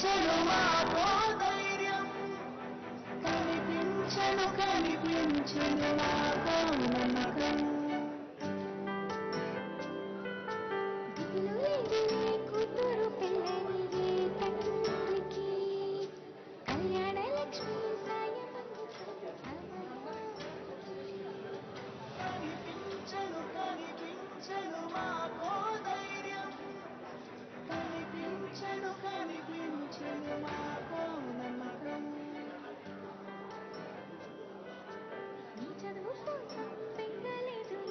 కనిపించను మాకో ధైర్యం కనిపించను మాకో నమ్మకం కూతురు పిల్లనిగే తండ్రికి కళ్యాణ లక్ష్మి కనిపించను మాకో ధైర్యం కనిపించను మాకో నమ్మకం నీ చదువు కోసం బెంగలేదు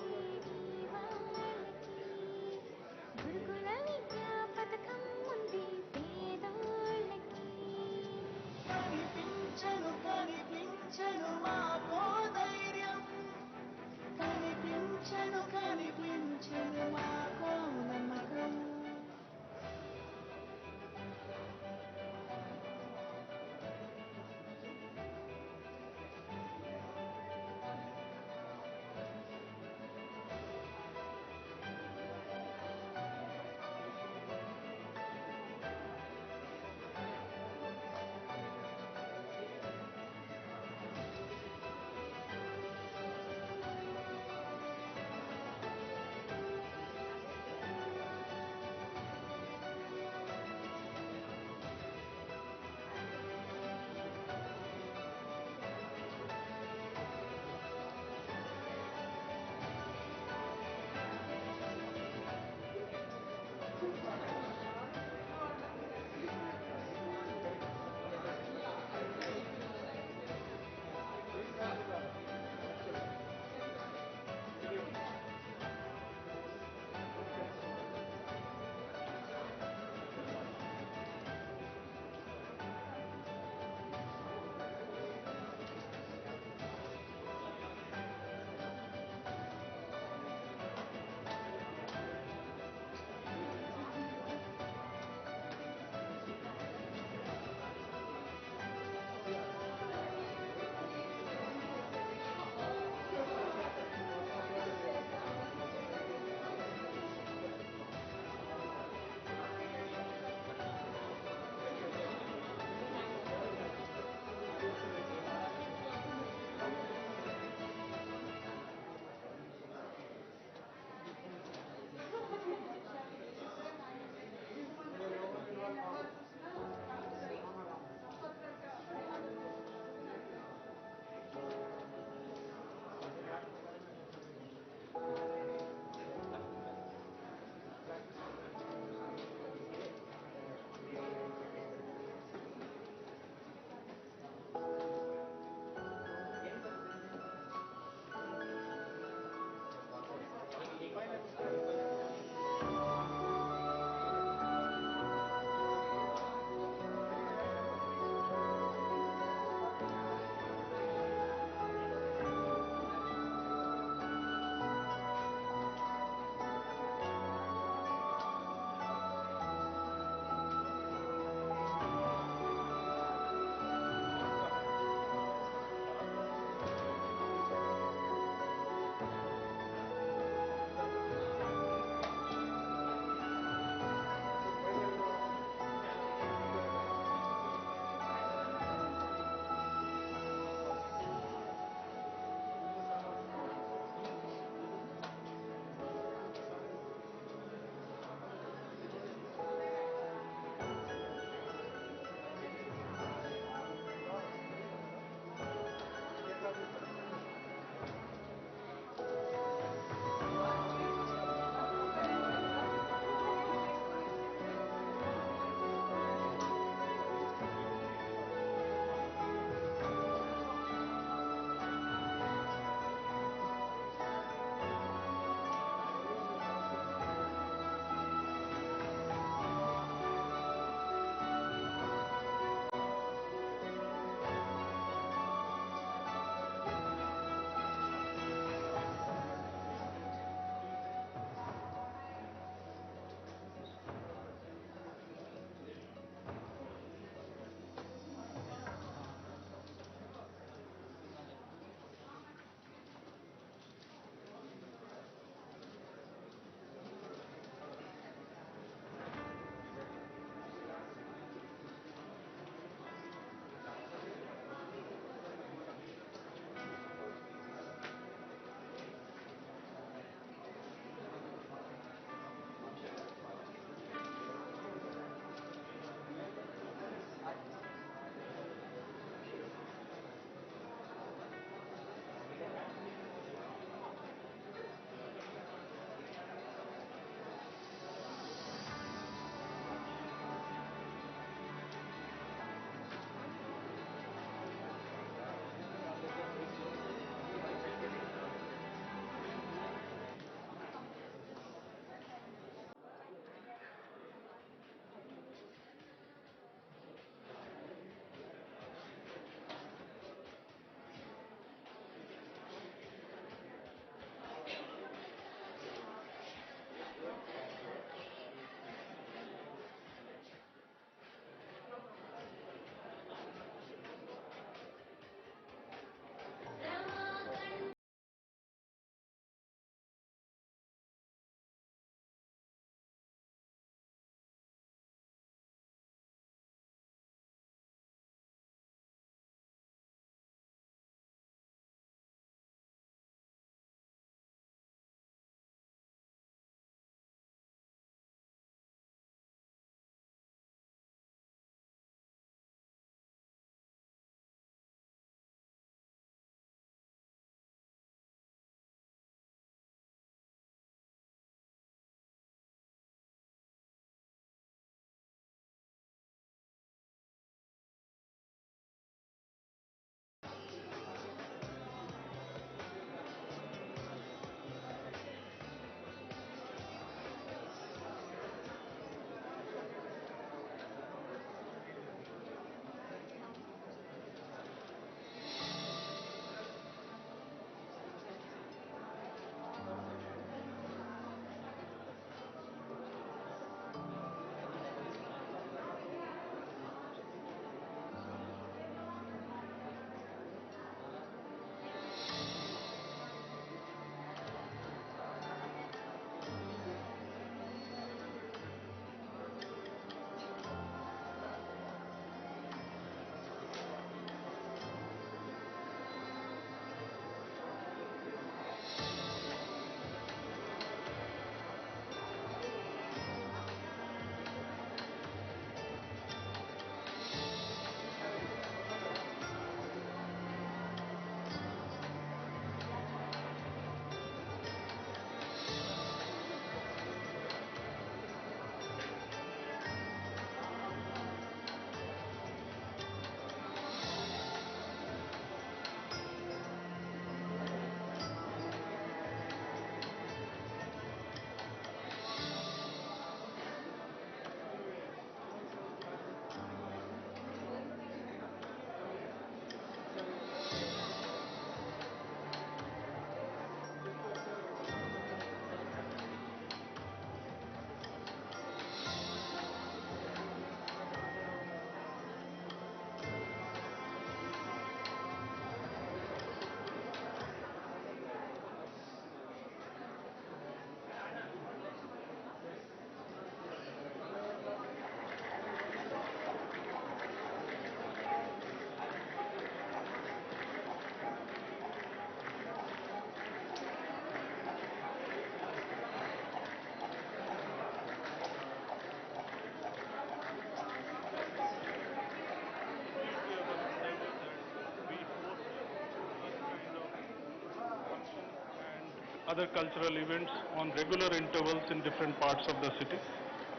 other cultural events on regular intervals in different parts of the city.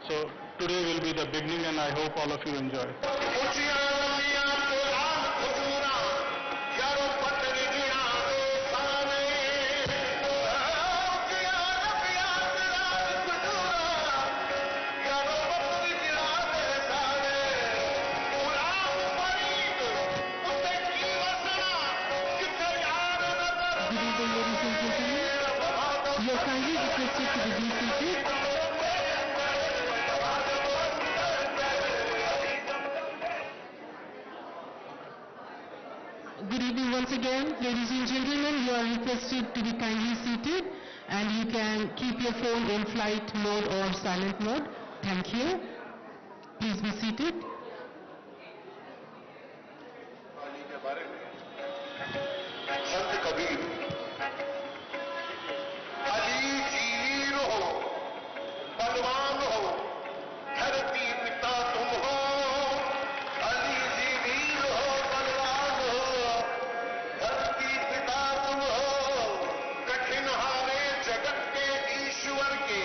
So today will be the beginning, and I hope all of you enjoy. You are kindly requested to be seated. Good evening once again, ladies and gentlemen. You are requested to be kindly seated, and you can keep your phone in flight mode or silent mode. Thank you. Please be seated. संत कबीर अली जीवीर हो, बलवान हो, धरती पिता तुम हो। अली जीवीर हो, बलवान हो, धरती पिता तुम हो। कठिन हारे जगत के ईश्वर के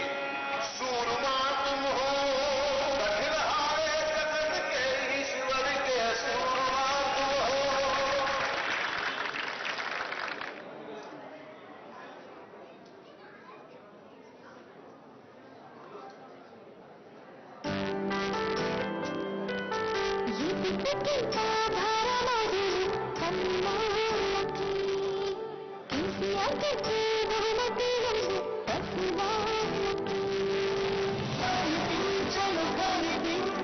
सूरमा तुम हो। कठिन हारे जगत के ईश्वर के सूरमा तुम हो।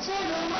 చలో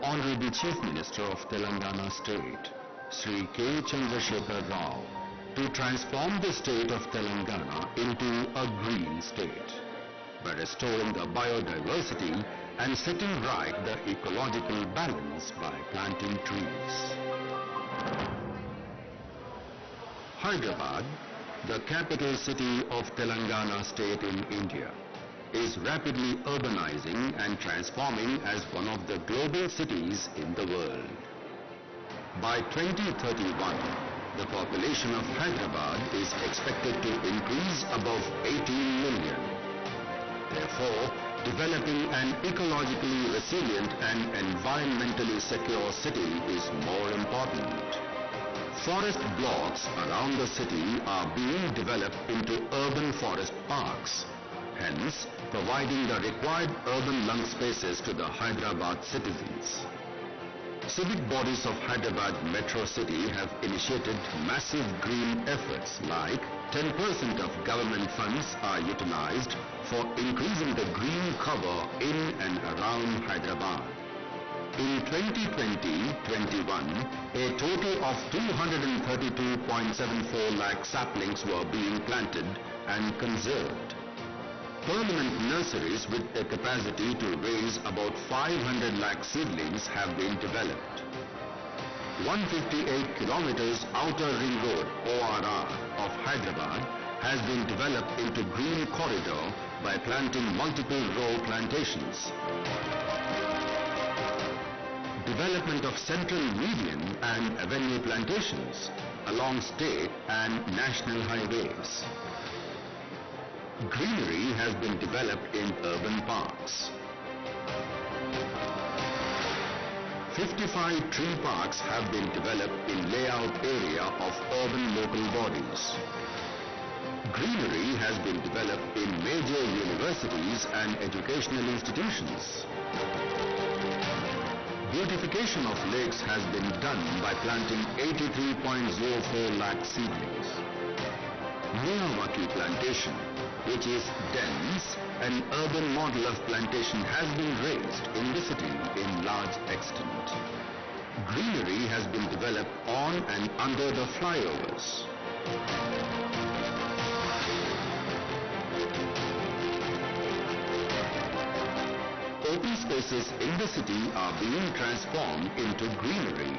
Honorable Chief Minister of Telangana State, Sri K. Chandrasekhar Rao, to transform the state of Telangana into a green state by restoring the biodiversity and setting right the ecological balance by planting trees. Hyderabad, the capital city of Telangana state in India, is rapidly urbanizing and transforming as one of the global cities in the world. By 2031, the population of Hyderabad is expected to increase above 18 million. Therefore, developing an ecologically resilient and environmentally secure city is more important. Forest blocks around the city are being developed into urban forest parks, hence providing the required urban lung spaces to the Hyderabad citizens. Civic bodies of Hyderabad Metro City have initiated massive green efforts like 10% of government funds are utilized for increasing the green cover in and around Hyderabad. In 2020-21, a total of 232.74 lakh saplings were being planted and conserved. Permanent nurseries with a capacity to raise about 500 lakh seedlings have been developed. 158 kilometers outer ring road ORR of Hyderabad has been developed into green corridor by planting multiple row plantations. Development of central median and avenue plantations along state and national highways. Greenery has been developed in urban parks. 55 tree parks have been developed in layout area of urban local bodies. Greenery has been developed in major universities and educational institutions. Beautification of lakes has been done by planting 83.04 lakh seedlings. Miyawaki plantation, which is dense, an urban model of plantation has been raised in the city in large extent. Greenery has been developed on and under the flyovers. Open spaces in the city are being transformed into greenery.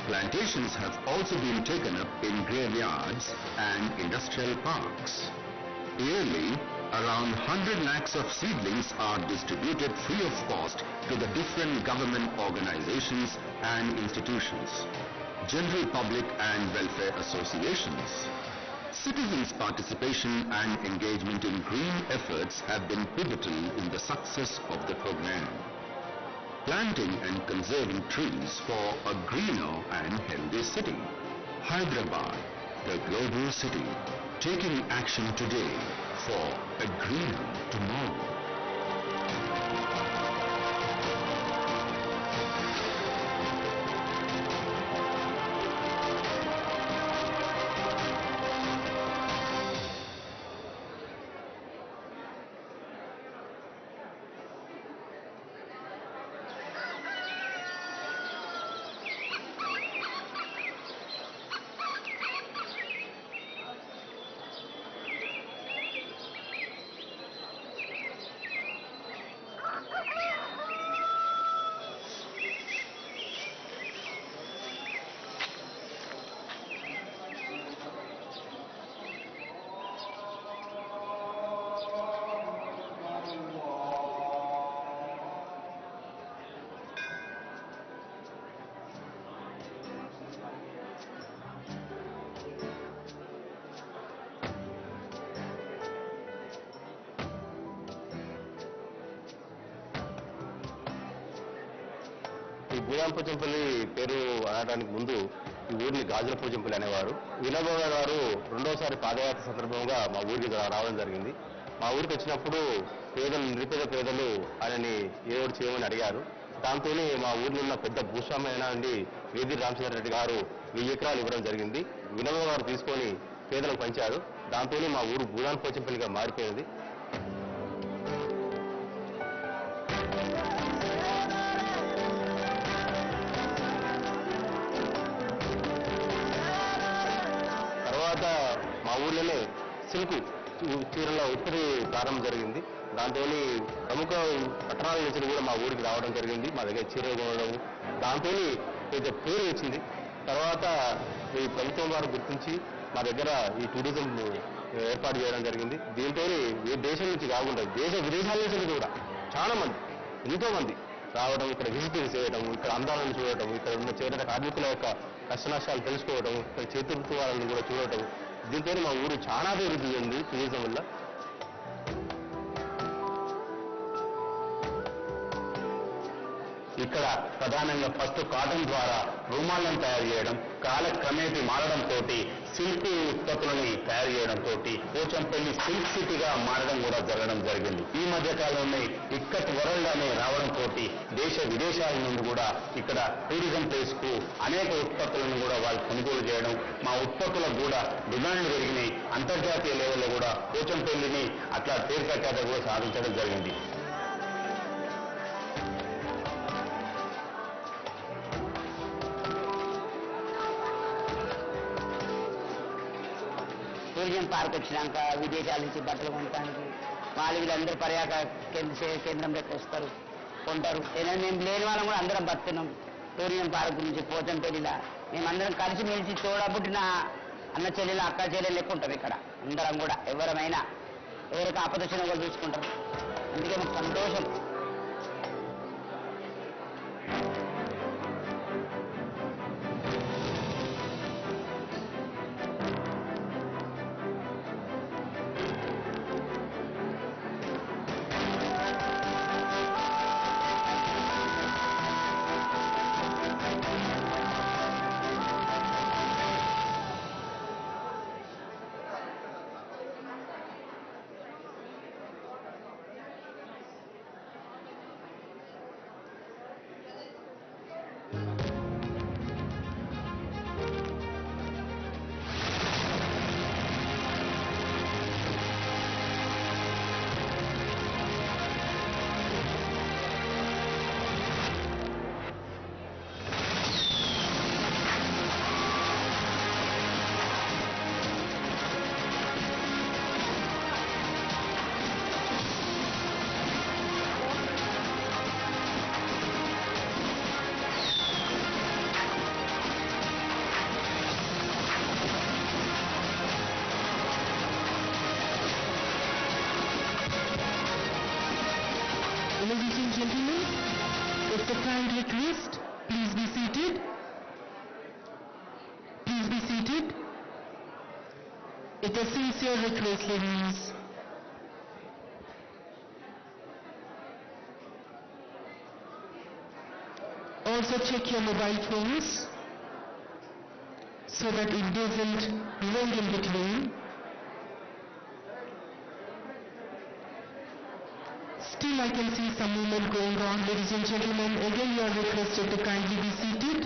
Plantations have also been taken up in graveyards and industrial parks. Yearly, around 100 lakhs of seedlings are distributed free of cost to the different government organizations and institutions, general public and welfare associations. Citizens' participation and engagement in green efforts have been pivotal in the success of the program. Planting and conserving trees for a greener and healthy city. Hyderabad, the global city, taking action today for a greener tomorrow. భూదాంపచంపల్లి పేరు అనడానికి ముందు ఈ ఊరిని గాజుల పూజంపల్లి అనేవారు. వినోబా గారు రెండోసారి పాదయాత్ర సందర్భంగా మా ఊరికి రావడం జరిగింది. మా ఊరికి వచ్చినప్పుడు నిరుపేద పేదలు ఆయనని ఏదోటి చేయమని అడిగారు. దాంతోనే మా ఊరిలో ఉన్న పెద్ద భూస్వామి అయిన అండి వేది రామచంద్ర రెడ్డి గారు 1000 ఎకరాలు ఇవ్వడం జరిగింది. వినోబా గారు తీసుకొని పేదలకు పంచారు. దాంతోనే మా ఊరు భూదాంపచంపల్లిగా మారిపోయింది. తర్వాత మా ఊర్లోనే సిల్క్ చీరల ఉత్పత్తి ప్రారంభం జరిగింది. దాంతో ప్రముఖ పట్టణాల నుంచి కూడా మా ఊరికి రావడం జరిగింది. మా దగ్గర చీరలు కొనడం, దాంతో కొంచెం పేరు వచ్చింది. తర్వాత ఈ ప్రభుత్వం వారు గుర్తించి మా దగ్గర ఈ టూరిజం ఏర్పాటు చేయడం జరిగింది. దీంతో ఏ దేశం నుంచి కాకుండా దేశ విదేశాల నుంచి కూడా చాలా మంది, ఎంతో మంది రావడం, ఇక్కడ విజిటింగ్ చేయడం, ఇక్కడ అందాలను చూడటం, ఇక్కడ ఉన్న చేనేత కార్మికుల యొక్క కష్టనష్టాలు తెలుసుకోవడం, ఇక్కడ చేతివృత్తి వాళ్ళని కూడా చూడటం, దీంతో మా ఊరు చాలా అభివృద్ధి చెంది టూరిజం వల్ల. ఇక్కడ ప్రధానంగా ఫస్ట్ కాటన్ ద్వారా రుమాలను తయారు చేయడం, కాలక్రమేపీ మారడంతో సిల్క్ ఉత్పత్తులని తయారు చేయడంతో పోచంపల్లి సిల్క్ సిటీగా మారడం కూడా జరగడం జరిగింది. ఈ మధ్య కాలంలో ఇక్కత్ వరల్డ్ అనే రావడంతో దేశ విదేశాల నుండి కూడా ఇక్కడ టూరిజం ప్లేస్ కు అనేక ఉత్పత్తులను కూడా వాళ్ళు కొనుగోలు చేయడం, మా ఉత్పత్తులకు కూడా డిమాండ్ పెరిగినాయి. అంతర్జాతీయ లెవెల్లో కూడా పోచంపల్లిని అట్లా పేరు ప్రఖ్యాత కూడా సాధించడం జరిగింది. టూరిజం పార్క్ వచ్చినాక విదేశాల నుంచి బట్టలు కొనడానికి వాళ్ళు వీళ్ళందరూ పర్యాటక కేంద్రంలోకి వస్తారు, కొంటారు. మేము లేని వాళ్ళం కూడా అందరం బతున్నాం. టూరిజం పార్క్ గురించి పోచంపల్లిలా మేమందరం కలిసి మెలిసి తోడబుట్టిన అన్న చెల్లెలు అక్క చెల్లెలు లెక్క ఉంటాం. ఇక్కడ అందరం కూడా ఎవరమైనా ఎవరికి ఆపదొచ్చినా కూడా చూసుకుంటారు. అందుకే మాకు సంతోషం. Ladies and gentlemen, it's a kind request. Please be seated. Please be seated. It's a sincere request, ladies. Also check your mobile phones so that it doesn't ring in between. Still I can see some movement going on. Ladies and gentlemen, again you are requested to kindly be seated.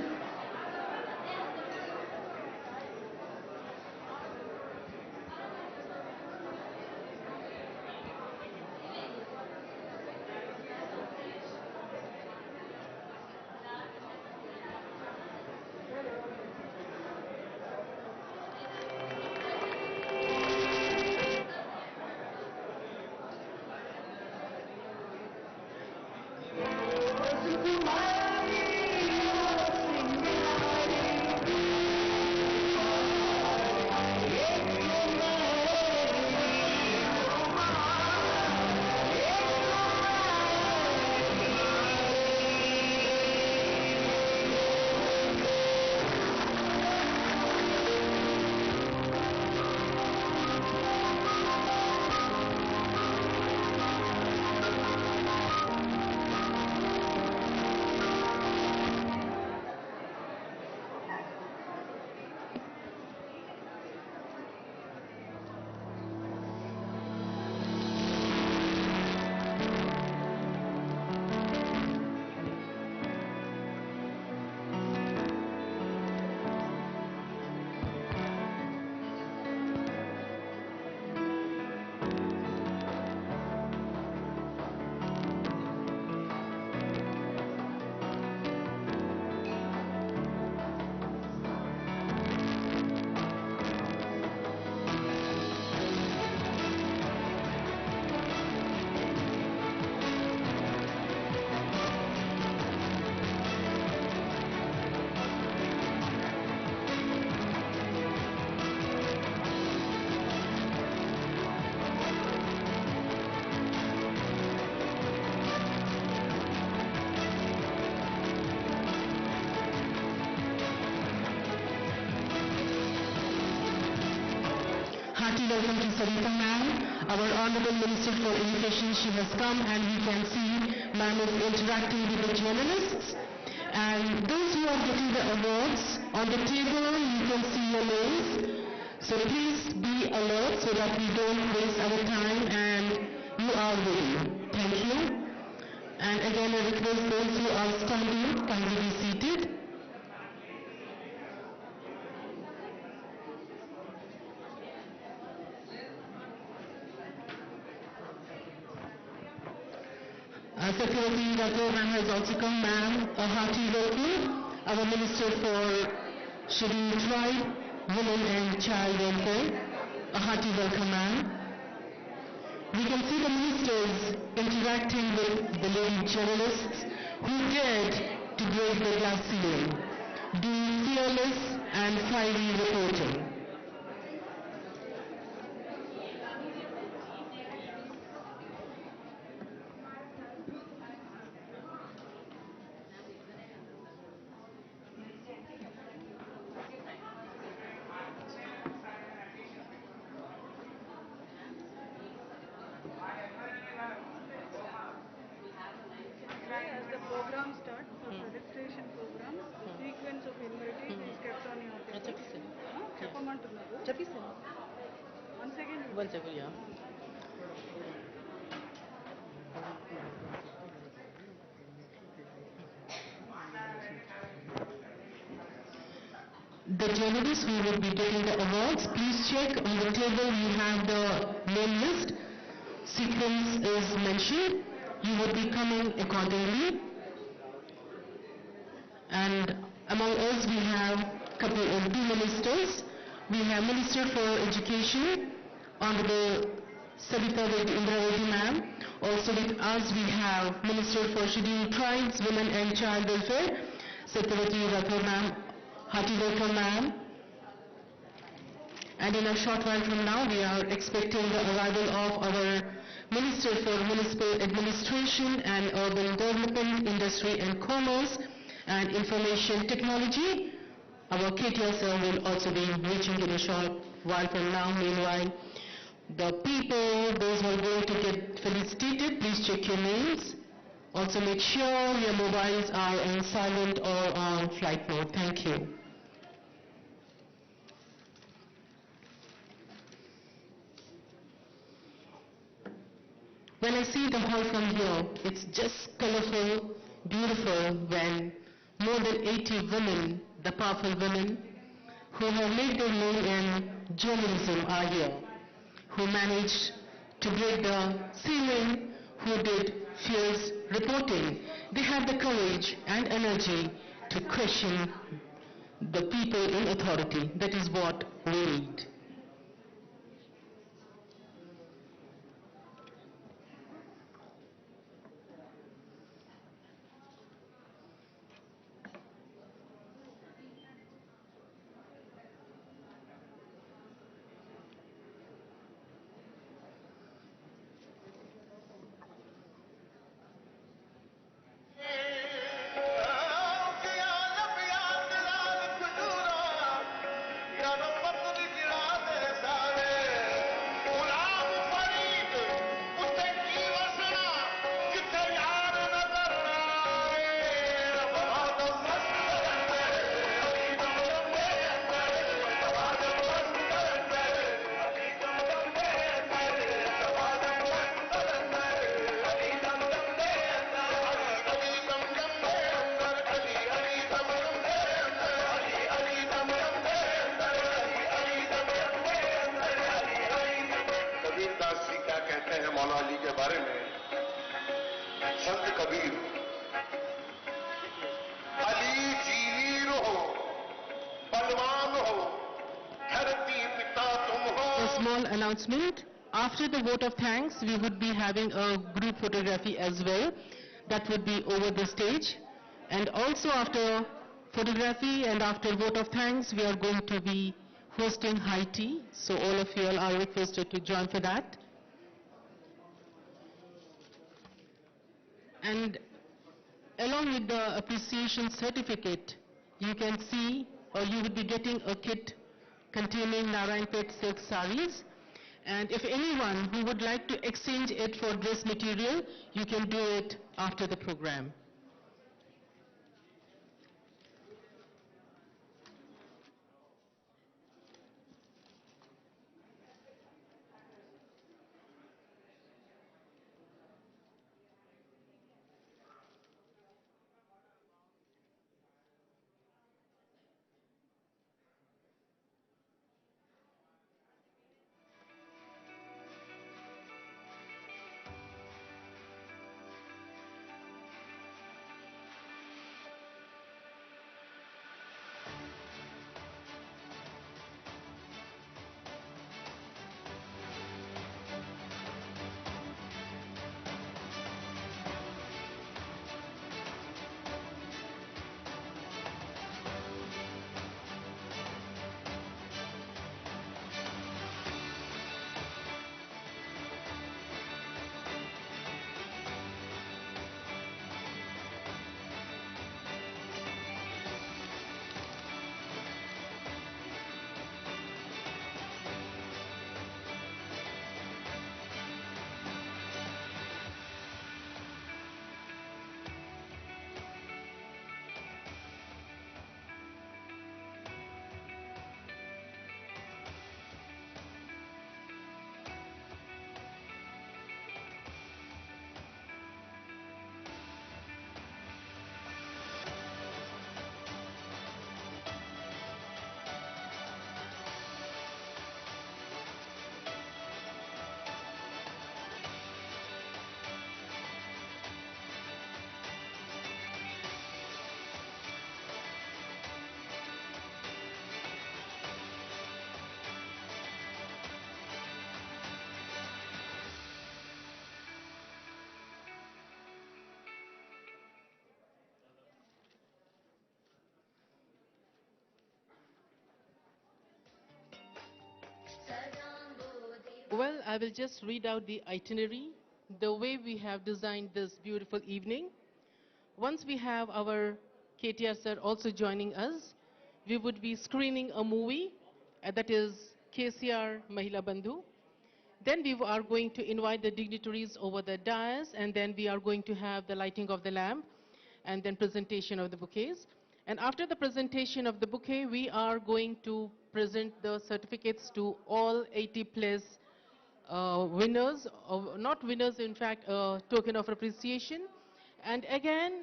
Hearty welcome to Sarita ma'am, our Honorable Minister for Education. She has come and we can see ma'am is interacting with the journalists. And those who are getting the awards, on the table you can see your names. So please be alert so that we don't waste our time and you are ready. Thank you. And again I request those who are standing, kindly be seated. Secretary Rathore ma'am has also come, ma'am. A hearty welcome. Our Minister for Scheduled Tribe, Women and Child Welfare. A hearty welcome, ma'am. We can see the ministers interacting with the lady journalists who dared to break the glass ceiling, doing fearless and fiery reporting. As the program starts, for registration program, the sequence of invitations is kept on your table. చెప్పమంటున్నారు. Once again. One second, yeah. The journalists who will be getting the awards, please check on the table you have the name list. Sequence is mentioned. You will be coming accordingly. And among us we have two ministers. We have Minister for Education, Honorable Savita Indra ma'am. Also with us we have Minister for Scheduled Tribes, Women and Child Welfare, Secretary Rathore ma'am. Hearty welcome, ma'am. And in a short while from now, we are expecting the arrival of our Minister for Municipal Administration and Urban Development, Industry and Commerce and Information Technology. Our KTR sir will also be reaching in a short while from now. Meanwhile, the people, those who are going to get felicitated, please check your names. Also make sure your mobiles are on silent or on flight mode. Thank you. When I see the hall from here, it's just colorful, beautiful when more than 80 women, the powerful women, who have made their name in journalism are here, who managed to break the ceiling, who did fierce reporting. They have the courage and energy to question the people in authority. That is what we need. Small announcement. After the vote of thanks, we would be having a group photography as well. That would be over the stage. And also after photography and after vote of thanks, we are going to be hosting high tea. So all of you all are requested to join for that. And along with the appreciation certificate, you can see or you would be getting a kit containing Narayanpet silk sarees. And if anyone who would like to exchange it for dress material, you can do it after the program. Well, I will just read out the itinerary, the way we have designed this beautiful evening. Once we have our KTR sir also joining us, we would be screening a movie, that is KCR Mahila Bandhu. Then we are going to invite the dignitaries over the dais, and then we are going to have the lighting of the lamp, and then presentation of the bouquets. And after the presentation of the bouquet, we are going to present the certificates to all 80 plus winners, not winners, in fact, a token of appreciation. And again,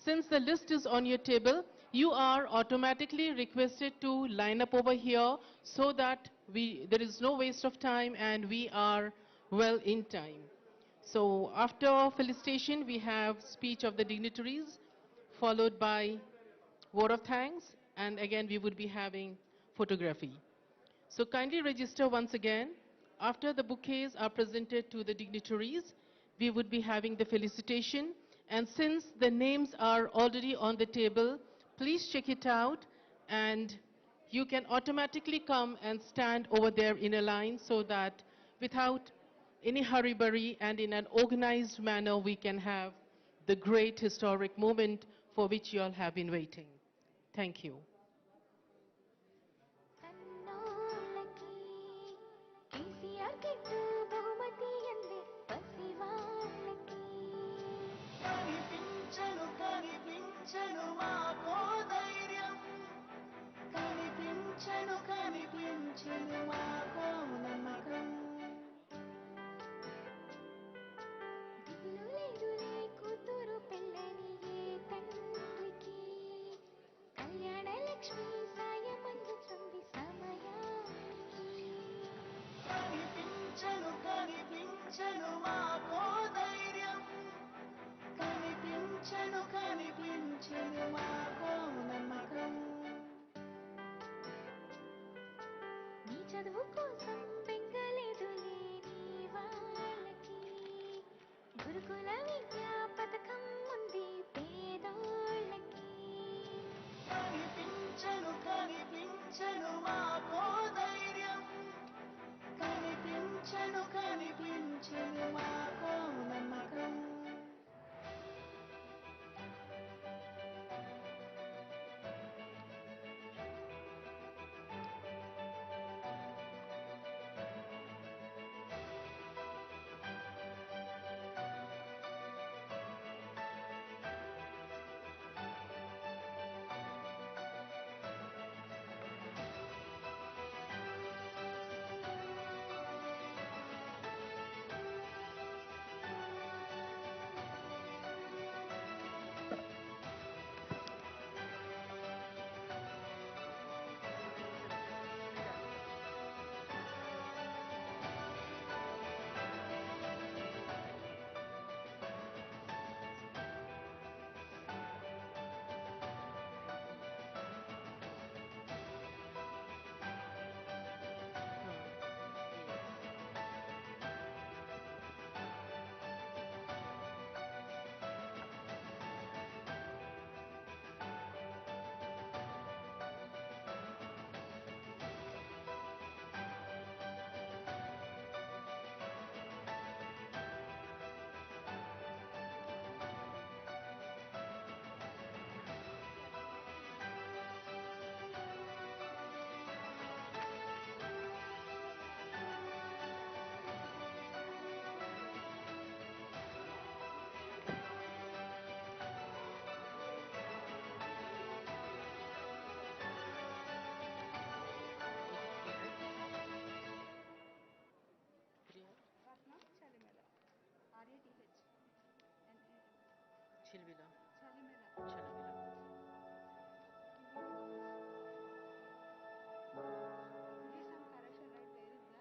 since the list is on your table, you are automatically requested to line up over here so that there is no waste of time and we are well in time. So after felicitation, we have speech of the dignitaries, followed by word of thanks, and again we would be having photography. So kindly register once again. After the bouquets are presented to the dignitaries, we would be having the felicitation. And since the names are already on the table, please check it out and you can automatically come and stand over there in a line so that without any hurry-burry and in an organized manner we can have the great historic moment for which you all have been waiting. Thank you. కన్నోళ్ళకి KCR kit బహుమతి అందే పసివాళ్ళకి కనిపించను కనిపించను మాకో ధైర్యం కనిపించను కనిపించను మాకో నమ్మకం దిగులు లేదులే కూతురు పెళ్ళని ఏ తండ్రికి కళ్యాణ లక్ష్మి సాయం అందుతుంది సమయానికి కనిపించను కనిపించను మాకో ధైర్యం కనిపించను కనిపించను మాకో నమ్మకం నీ చదువు కోసం బెంగలేదులే నీ వాళ్ళకి గురుకుల విద్యా పథకం ఉంది పేదోళ్ళకి కనిపించను కనిపించను మాకో ధైర్యం కనిపించను కనిపించను మాకో నమ్మకం some correction right there is that.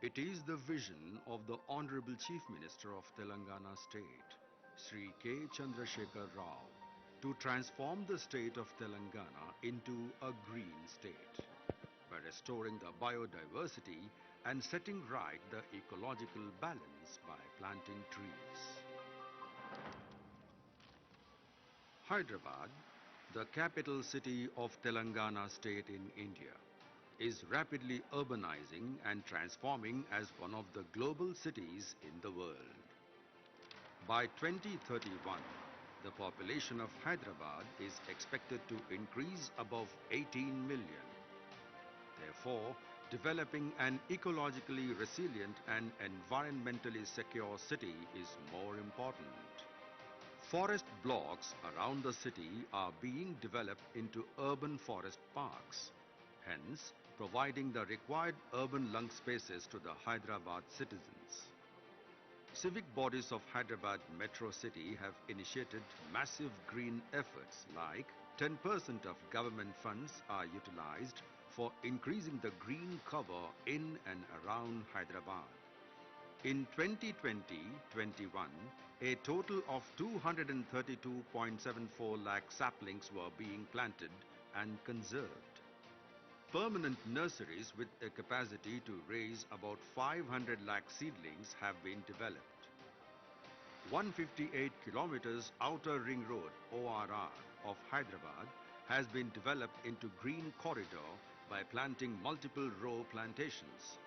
It is the vision of the Honorable Chief Minister of Telangana State, Sri K. Chandrasekhar Rao, to transform the state of Telangana into a green state by restoring the biodiversity and setting right the ecological balance by planting trees. Hyderabad, the capital city of Telangana state in India, is rapidly urbanizing and transforming as one of the global cities in the world. By 2031, the population of Hyderabad is expected to increase above 18 million. Therefore, developing an ecologically resilient and environmentally secure city is more important. Forest blocks around the city are being developed into urban forest parks, hence providing the required urban lung spaces to the Hyderabad citizens. Civic bodies of Hyderabad Metro City have initiated massive green efforts like 10% of government funds are utilized for increasing the green cover in and around Hyderabad. In 2020-21, a total of 232.74 lakh saplings were being planted and conserved. Permanent nurseries with a capacity to raise about 500 lakh seedlings have been developed. 158 kilometers outer ring road ORR of Hyderabad has been developed into green corridor by planting multiple row plantations.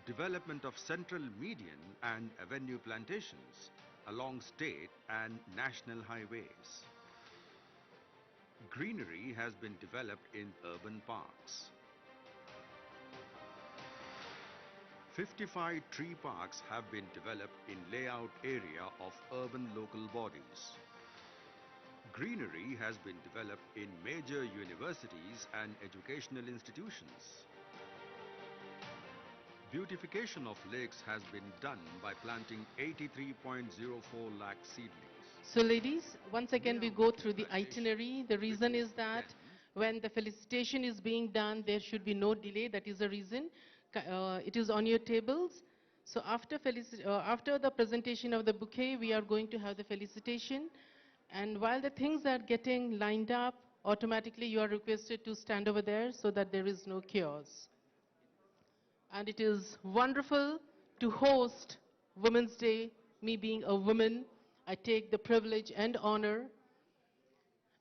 Development of central median and avenue plantations along state and national highways. Greenery has been developed in urban parks. 55 tree parks have been developed in layout area of urban local bodies. Greenery has been developed in major universities and educational institutions. Beautification of lakes has been done by planting 83.04 lakh seedlings. So ladies, once again we go through the itinerary. The reason is that when the felicitation is being done, there should be no delay. That is the reason. It is on your tables. So after the presentation of the bouquet, we are going to have the felicitation. And while the things are getting lined up, automatically you are requested to stand over there so that there is no chaos. And it is wonderful to host Women's Day. Me being a woman, I take the privilege and honor.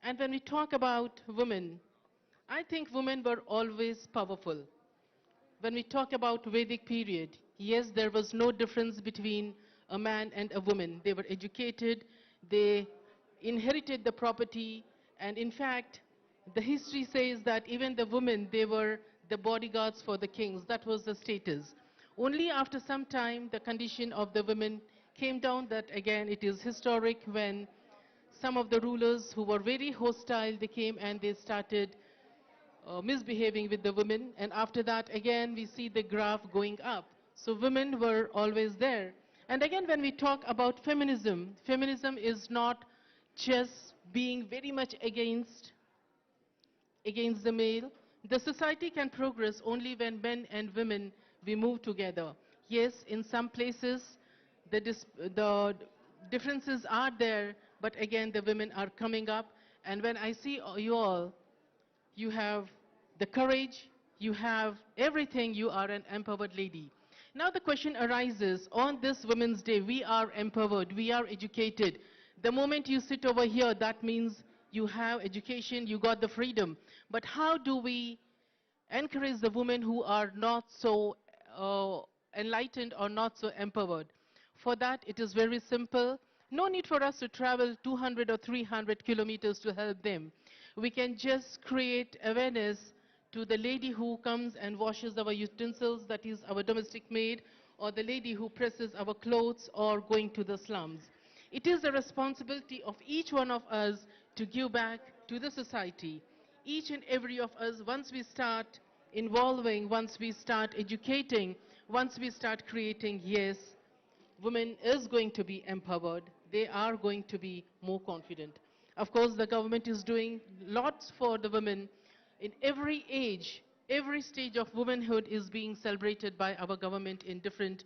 And when we talk about women, I think women were always powerful. When we talk about Vedic period, yes, there was no difference between a man and a woman. They were educated, they inherited the property, and in fact, the history says that even the women, they were the bodyguards for the kings. That was the status. Only after some time, the condition of the women came down. That again, it is historic when some of the rulers who were very hostile, they came and they started misbehaving with the women, and after that again we see the graph going up. So women were always there. And again, when we talk about feminism, feminism is not just being very much against the male. The society can progress only when men and women, we move together. Yes, in some places the differences are there, but again the women are coming up. And when I see you all, you have the courage, you have everything, you are an empowered lady. Now the question arises, on this Women's Day, we are empowered, we are educated. The moment you sit over here, that means you have education, you got the freedom. But how do we encourage the women who are not so enlightened or not so empowered? For that, it is very simple. No need for us to travel 200 or 300 kilometers to help them. We can just create awareness to the lady who comes and washes our utensils, that is our domestic maid, or the lady who presses our clothes, or going to the slums. It is the responsibility of each one of us to give back to the society. Each and every of us, once we start involving, once we start educating, once we start creating, yes, women is going to be empowered. They are going to be more confident. Of course, the government is doing lots for the women. In every age, every stage of womanhood is being celebrated by our government in different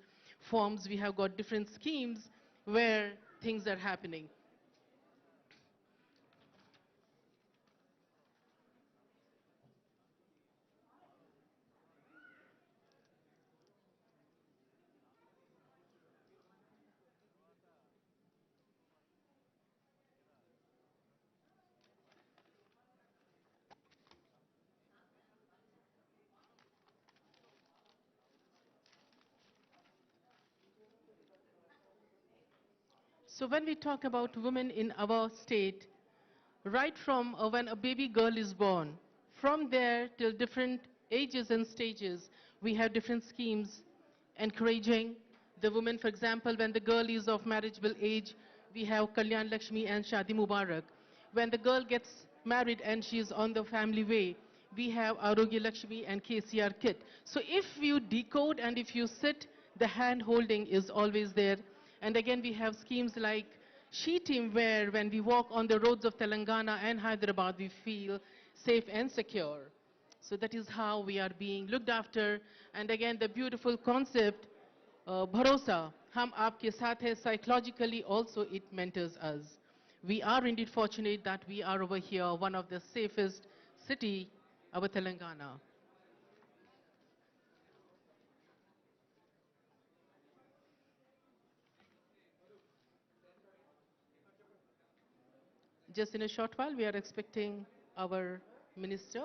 forms. We have got different schemes where things are happening. So when we talk about women in our state, right from when a baby girl is born, from there till different ages and stages, we have different schemes encouraging the woman. For example, when the girl is of marriageable age, we have Kalyan Lakshmi and Shadi Mubarak. When the girl gets married and she is on the family way, we have Arogya Lakshmi and KCR kit. So if you decode and if you sit, the hand holding is always there. And again, we have schemes like She Team, where when we walk on the roads of Telangana and Hyderabad, we feel safe and secure. So that is how we are being looked after. And again, the beautiful concept, Bharosa, Hum Aapke Saath Hai, psychologically also it mentors us. We are indeed fortunate that we are over here, one of the safest city, our Telangana. Just in a short while, we are expecting our minister.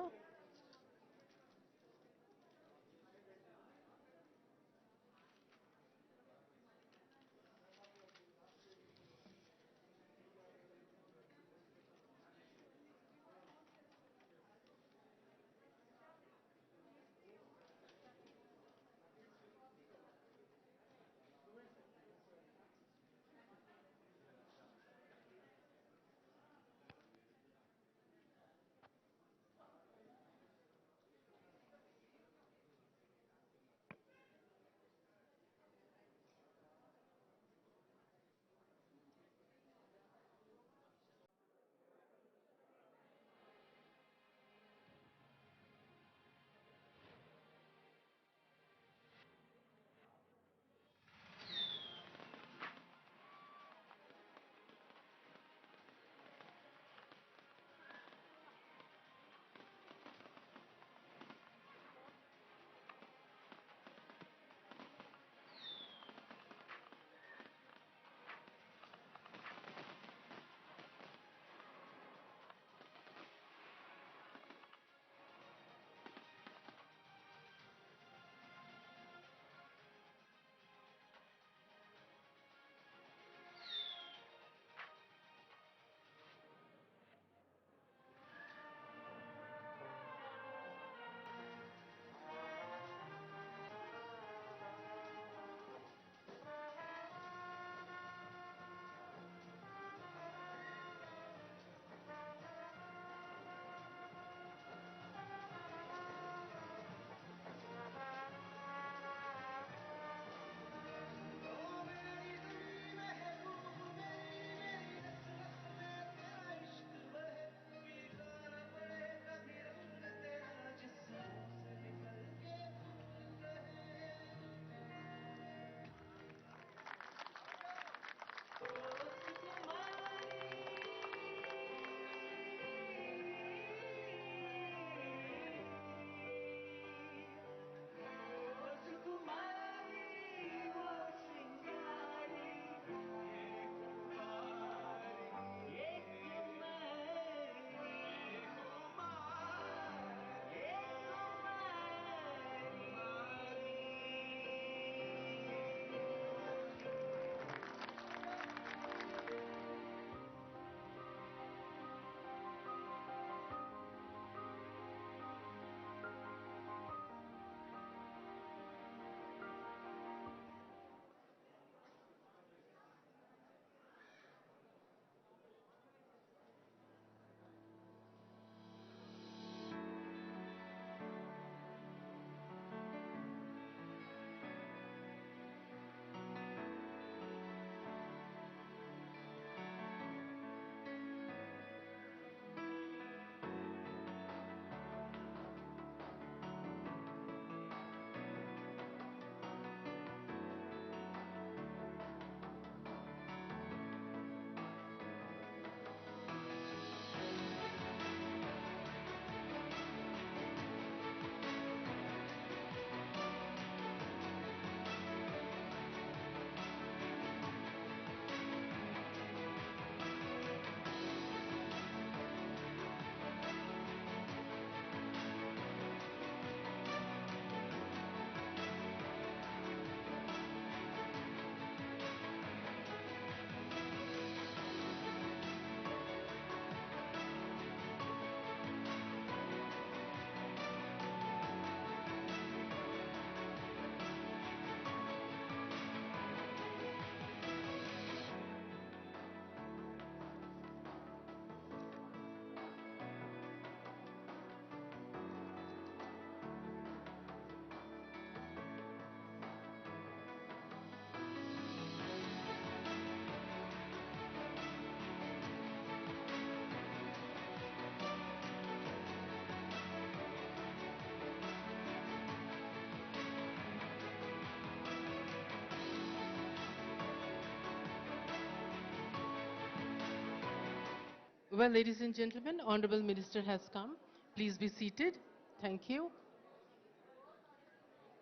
Well, ladies and gentlemen, Honorable Minister has come. Please be seated. Thank you.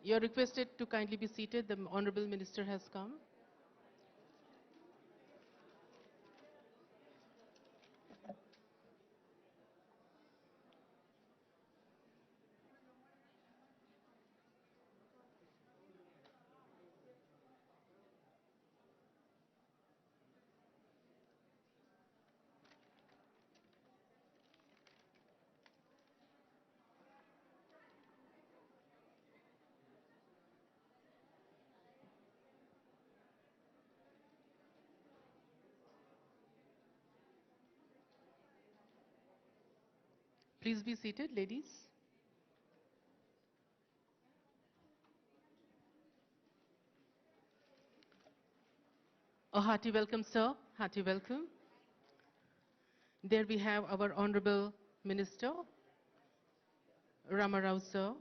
You are requested to kindly be seated. The Honorable Minister has come. Please be seated, ladies. A hearty welcome, sir. Hearty welcome. There we have our Honorable Minister, Ramarao, sir.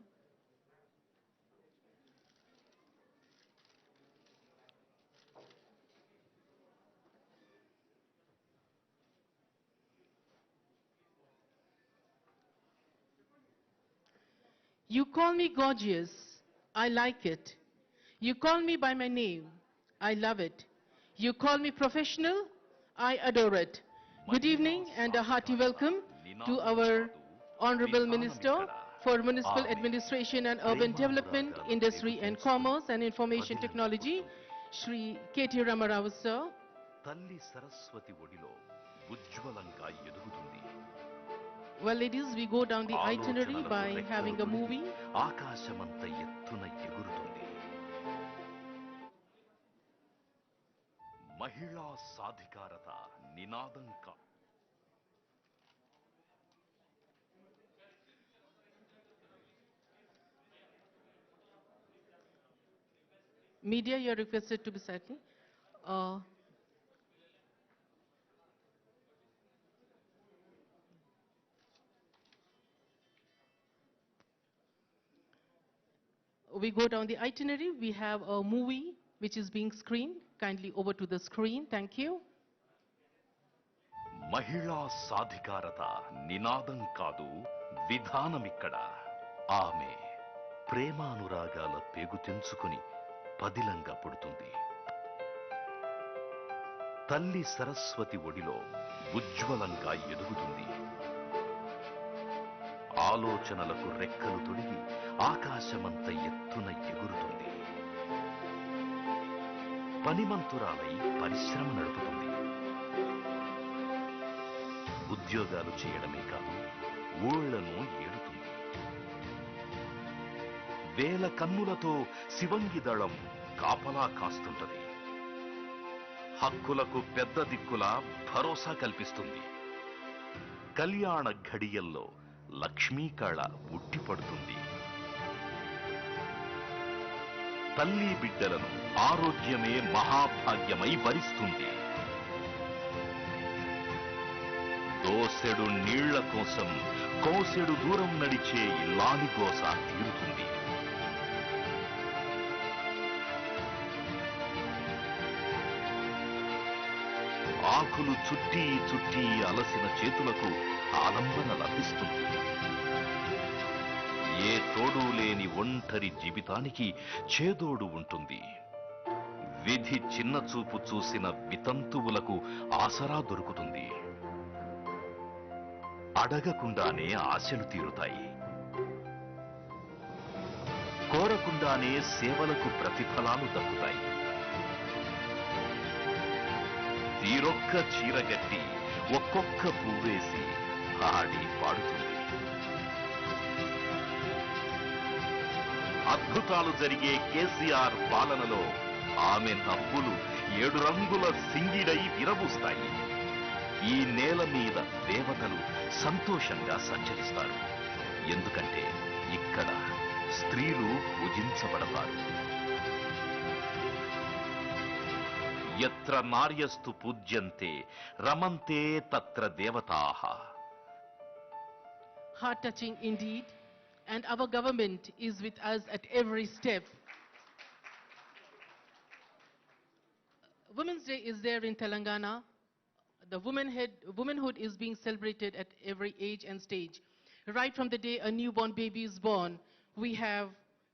You call me gorgeous. I like it. You call me by my name. I love it. You call me professional. I adore it. Good evening and a hearty welcome to our Honorable Minister for Municipal Administration and Urban Development, Industry and Commerce and Information Technology, Shri KTR Ramarao, sir. తల్లి సరస్వతి ఒడిలో ఉజ్వలంగా ఎదుగుతుంది. Well, ladies, we go down the itinerary by having a movie. ఆకాశమంత ఎత్తున ఎగురుతుంది. మహిళా సాధికారత నినాదం Media, you are requested to be silent. We go down the itinerary. We have a movie which is being screened. Kindly over to the screen. Thank you. మహిళా సాధికారత నినాదం కాదు, విధానమిక్కడ. ఆమె ప్రేమానురాగాల పేగు తెంచుకుని పదిలంగా పుడుతుంది. తల్లి సరస్వతి ఒడిలో ఉజ్వలంగా ఎదుగుతుంది. ఆలోచనలకు రెక్కలు తొడిగి ఆకాశమంత ఎత్తున ఎగురుతుంది. పనిమంతురాలై పరిశ్రమ నడుపుతుంది. ఉద్యోగాలు చేయడమే కాదు, ఊళ్లను ఏడుతుంది. వేల కన్నులతో శివంగి దళం కాపలా కాస్తుంటది. హక్కులకు పెద్ద దిక్కులా భరోసా కల్పిస్తుంది. కళ్యాణ ఘడియల్లో లక్ష్మీ కళ ఉట్టిపడుతుంది. తల్లి బిడ్డలను ఆరోగ్యమే మహాభాగ్యమై భరిస్తుంది. దోసెడు నీళ్ల కోసం కోసెడు దూరం నడిచే ఇల్లాలి గోస తీరుతుంది. ఆకులు చుట్టి చుట్టి అలసిన చేతులకు ఆలంబన లభిస్తుంది. ఏ తోడు లేని ఒంటరి జీవితానికి చేదోడు ఉంటుంది. విధి చిన్న చూపు చూసిన వితంతువులకు ఆసరా దొరుకుతుంది. అడగకుండానే ఆశలు తీరుతాయి. కోరకుండానే సేవలకు ప్రతిఫలాలు దక్కుతాయి. తీరొక్క చీరగట్టి ఒక్కొక్క పువ్వేసి ఆడి పాడుతుంది. అద్భుతాలు జరిగే కేసీఆర్ పాలనలో ఆమె నవ్వులు 7 రంగుల సింగిడై విరబూస్తాయి. ఈ నేల మీద దేవతలు సంతోషంగా సంచరిస్తారు. ఎందుకంటే ఇక్కడ స్త్రీలు పూజించబడతారు. యత్ర నార్యస్తు పూజ్యంతే రమంతే తత్ర దేవతాః. Heart touching indeed, and our government is with us at every step. Women's Day is there in Telangana the womanhood is being celebrated at every age and stage. Right from the day a newborn baby is born, we have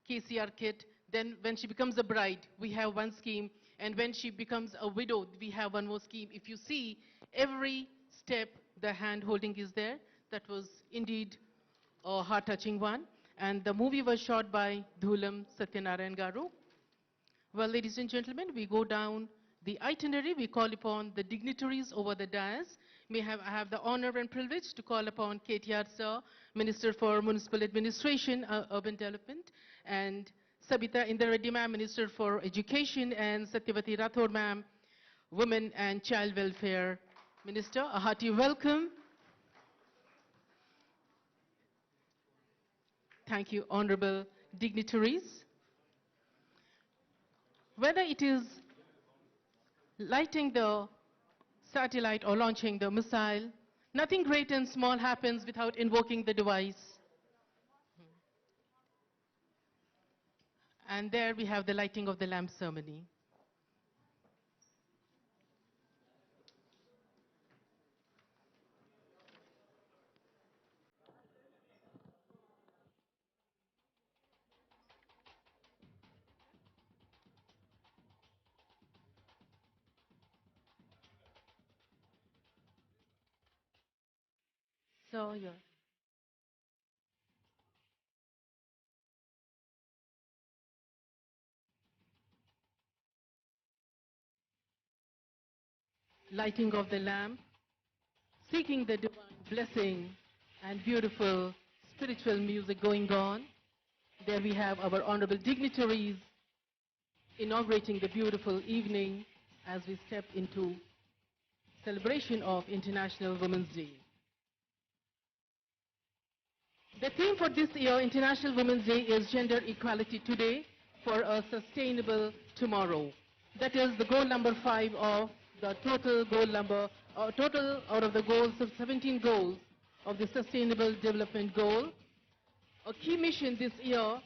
KCR kit. Then when she becomes a bride, we have one scheme. And when she becomes a widow, we have one more scheme. If you see, every step, the hand holding is there. That was indeed a heart-touching one. And the movie was shot by Dhulam Satyanarayan Garu. Well, ladies and gentlemen, we go down the itinerary. We call upon the dignitaries over the dais. I have the honor and privilege to call upon KTR Sir, Minister for Municipal Administration, Urban Development, and Sabita Indra Reddy Ma'am, Minister for Education, and Satyavati Rathod Ma'am, Women and Child Welfare Minister. A hearty welcome. Thank you, honorable dignitaries. Whether it is lighting the satellite or launching the missile, nothing great and small happens without invoking the device. And there we have the lighting of the lamp ceremony. So, yeah. Lighting of the lamp, seeking the divine blessing, and beautiful spiritual music going on. There we have our honorable dignitaries inaugurating the beautiful evening as we step into celebration of International Women's Day. The theme for this year, International Women's Day, is Gender Equality Today for a Sustainable Tomorrow. That is the goal number 5 of the total goal number, total out of the goals of 17 goals of the Sustainable Development Goal. A key mission this year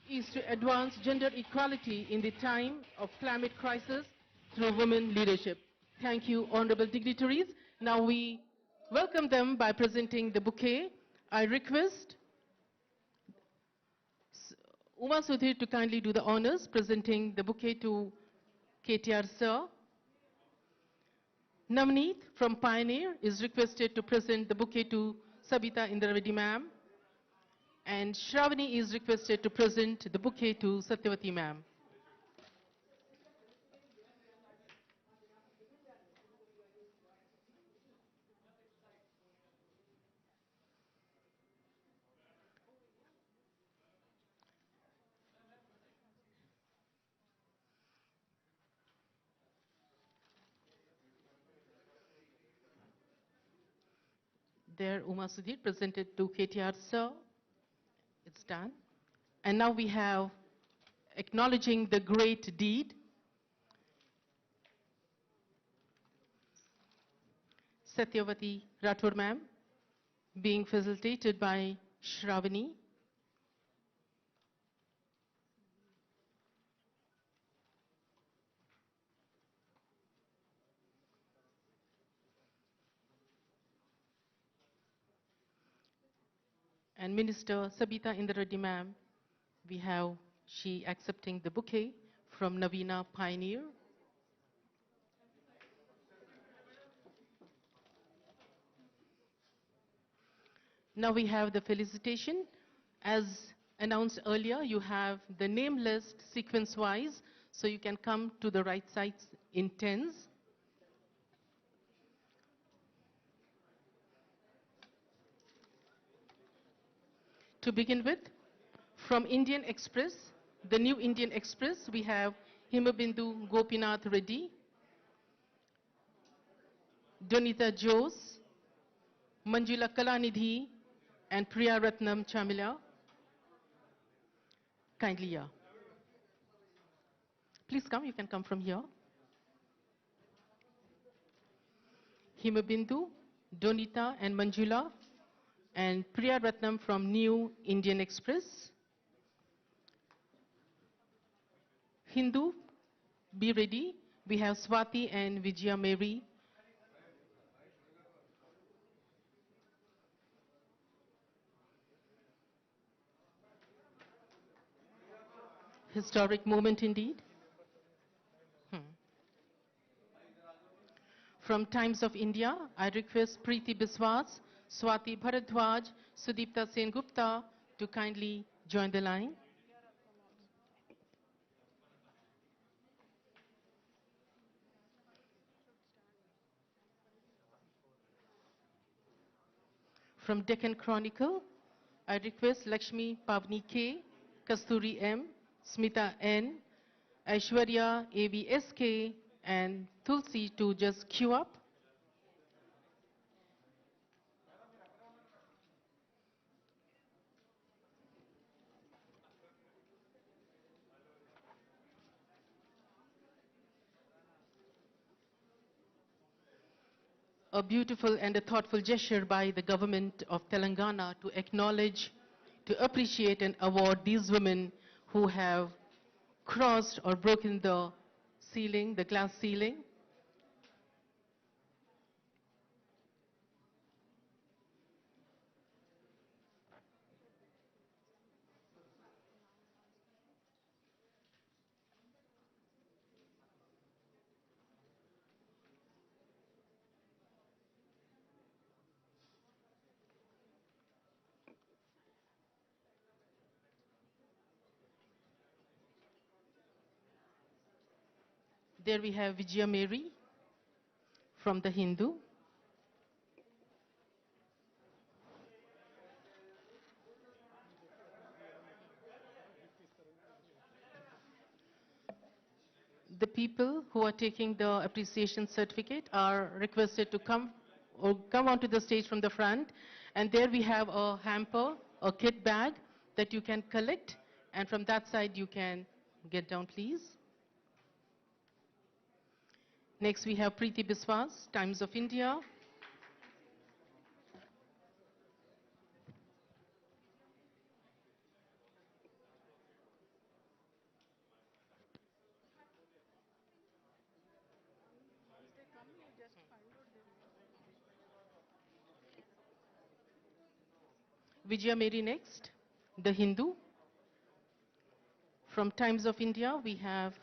is to advance gender equality in the time of climate crisis through women leadership. Thank you, honorable dignitaries. Now we welcome them by presenting the bouquet. I request Uma Sudhir to kindly do the honors, presenting the bouquet to KTR Sir. Navneet from Pioneer is requested to present the bouquet to Sabita Indra Reddy Ma'am. And Shravani is requested to present the bouquet to Satyavati Ma'am. There, Uma Sudhir presented to KTR Sir. It's done. And now we have acknowledging the great deed. Satyavati Rathod Ma'am, being facilitated by Shravani. And Minister Sabita Indra Reddy Ma'am, we have she accepting the bouquet from Navina Pioneer. Now we have the felicitation. As announced earlier, you have the name list sequence-wise, so you can come to the right sides in tens. To begin with, from Indian Express, the new Indian Express, we have Himabindu Gopinath Reddy, Donita Jose, Manjula Kalanidhi, and Priya Ratnam Chamila. Kindly here. Please come, you can come from here. Himabindu, Donita, and Manjula, and Priya Ratnam from New Indian Express. Hindu, be ready. We have Swati and Vijaya Mary. Historic moment indeed. From Times of India, I request Preeti Biswas, Swati Bharadwaj, Sudipta Sen Gupta to kindly join the line. From Deccan Chronicle, I request Lakshmi Pavni K, Kasturi M, Smita N, Aishwarya AVSK, and Tulsi to just queue up. A beautiful and a thoughtful gesture by the government of Telangana to acknowledge, to appreciate and award these women who have crossed or broken the ceiling, the glass ceiling. There we have Vijaya Mary from the Hindu. The people who are taking the appreciation certificate are requested to come onto the stage from the front. And there we have a hamper, a kit bag that you can collect. And from that side you can get down, please. Next we have Preeti Biswas, Times of India. Vijaya Mary next, The Hindu. From Times of India, we have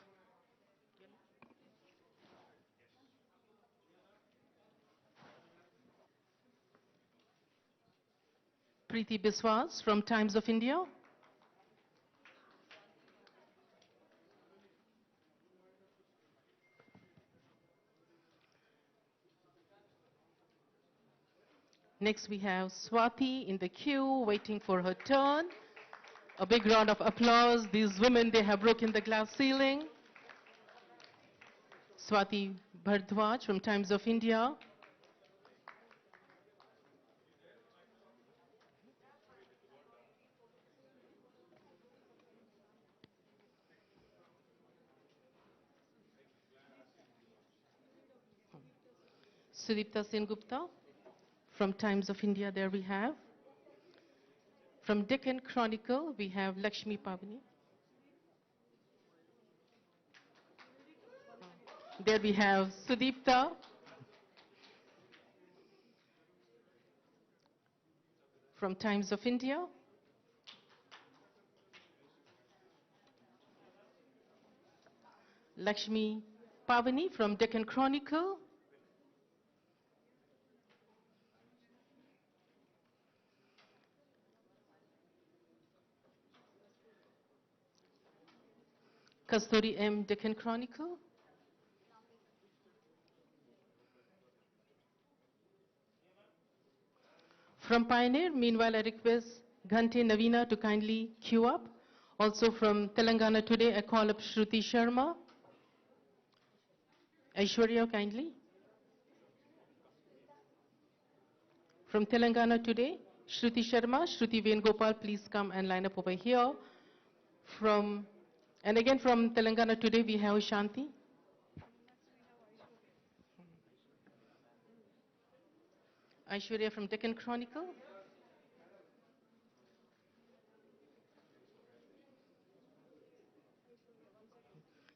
Preeti Biswas from Times of India. Next we have Swati in the queue, waiting for her turn. A big round of applause. These women, they have broken the glass ceiling. Swati Bharadwaj from Times of India. Sudipta Sen Gupta from Times of India, there we have. From Deccan Chronicle, we have Lakshmi Pavani. There we have Sudipta. From Times of India. Lakshmi Pavani from Deccan Chronicle. Kasturi M. Deccan Chronicle. From Pioneer, meanwhile, I request Ghante Navina to kindly queue up. Also from Telangana Today, I call up Shruti Sharma. Aishwarya, kindly. From Telangana Today, Shruti Sharma, Shruti Venugopal, please come and line up over here. And again from Telangana Today, we have Shanti. Aishwarya from Deccan Chronicle.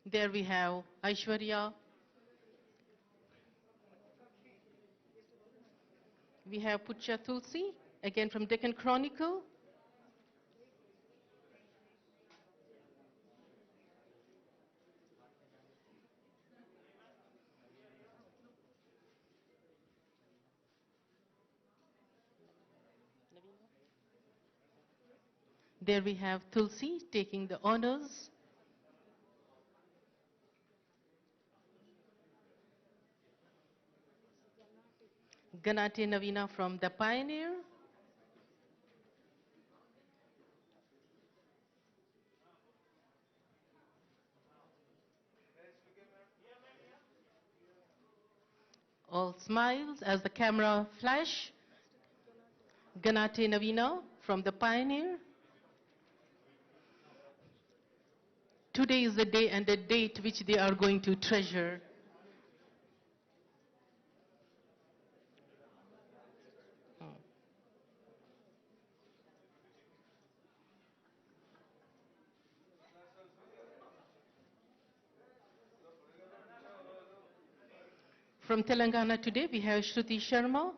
There we have Aishwarya. We have Pucha Tulsi, again from Deccan Chronicle. There we have Tulsi taking the honors. Ganate Navina from the Pioneer. All smiles as the camera flash. Ganate Navina from the Pioneer. Today is the day and the date which they are going to treasure. From Telangana today, we have Shruti Sharma.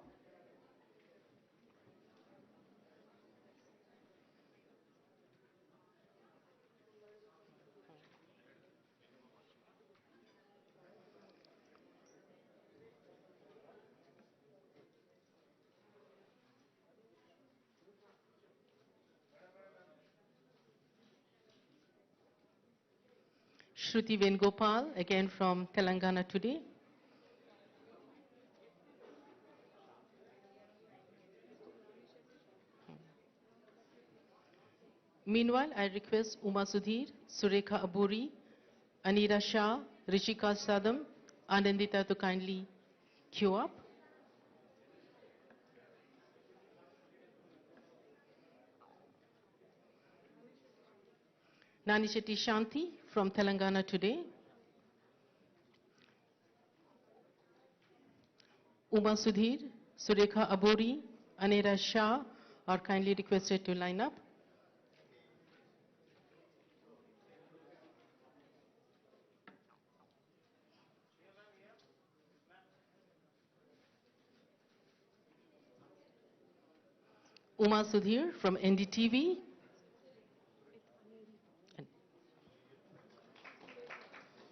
Shruti Vengopal, again from Telangana today. Meanwhile, I request Uma Sudhir, Surekha Aburi, Anira Shah, Rishika Sadam, Anandita to kindly queue up. Nani Shetty Shanti from Telangana today. Uma Sudhir, Surekha Aburi, Anira Shah are kindly requested to line up. Uma Sudhir from NDTV.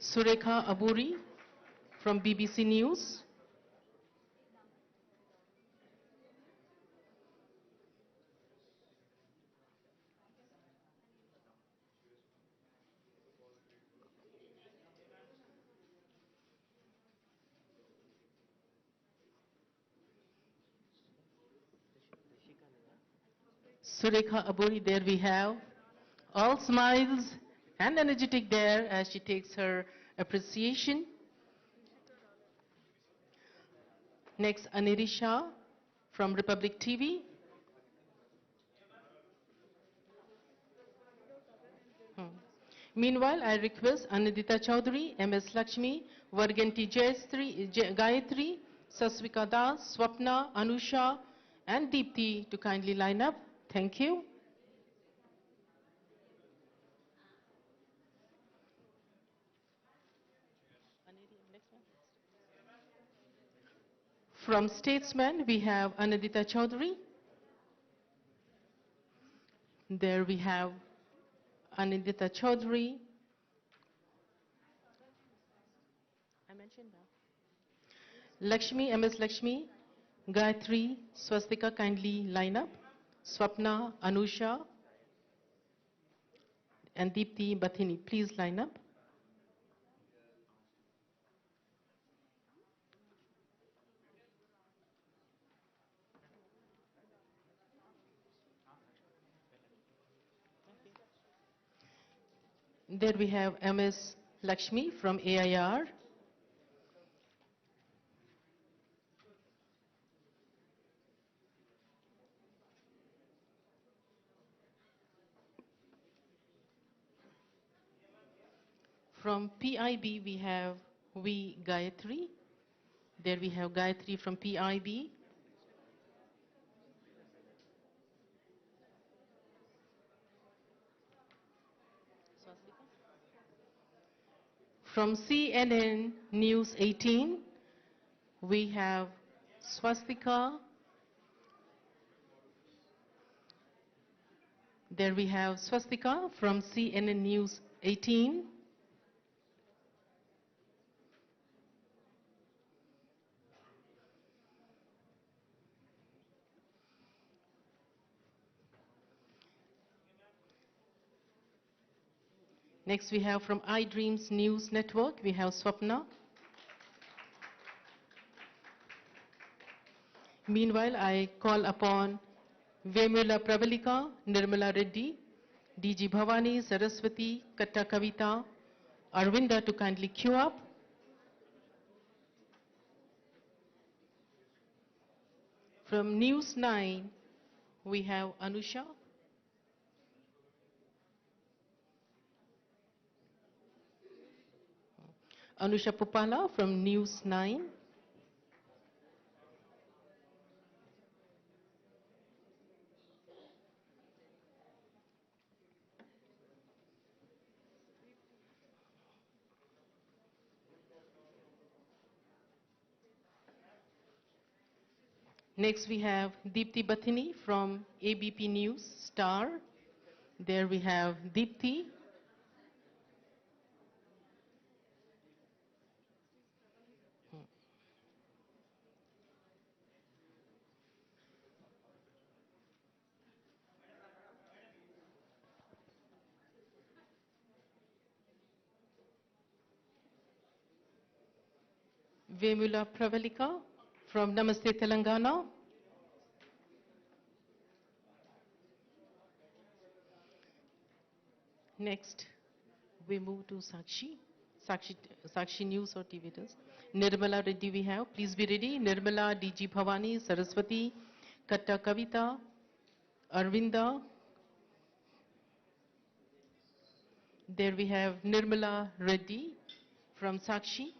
Surekha Aburi from BBC News. Surekha Aburi, there we have. All smiles and energetic there as she takes her appreciation. Next, Anirisha from Republic TV. Meanwhile, I request Anindita Chaudhary, MS Lakshmi, Varganti Gayatri, Sasvika Das, Swapna, Anusha, and Deepthi to kindly line up. Thank you. From Statesman, we have Anindita Chaudhary. There we have Anindita Chaudhary. I mentioned that. Lakshmi, MS Lakshmi, Gayatri, Swastika, kindly line up. Swapna, Anusha, and Deepthi Bathini, please line up. There we have MS Lakshmi from AIR. From PIB, we have V. Gayatri. There we have Gayatri from PIB. From CNN News 18, we have Swastika. There we have Swastika from CNN News 18. Next we have from iDreams News Network, we have Swapna. Meanwhile, I call upon Vemula Pravalika, Nirmala Reddy, DG Bhavani, Saraswati, Katta Kavita, Arvinda to kindly queue up. From News 9, we have Anusha. Anusha Pupala from News 9. Next we have Deepthi Bathini from ABP News Star. There we have Deepthi. Vemula Pravalika from Namaste Telangana. Next, we move to Sakshi News or TV does. Nirmala Reddy we have. Please be ready. Nirmala, DG Bhavani, Saraswati, Katta Kavita, Arvinda. There we have Nirmala Reddy from Sakshi.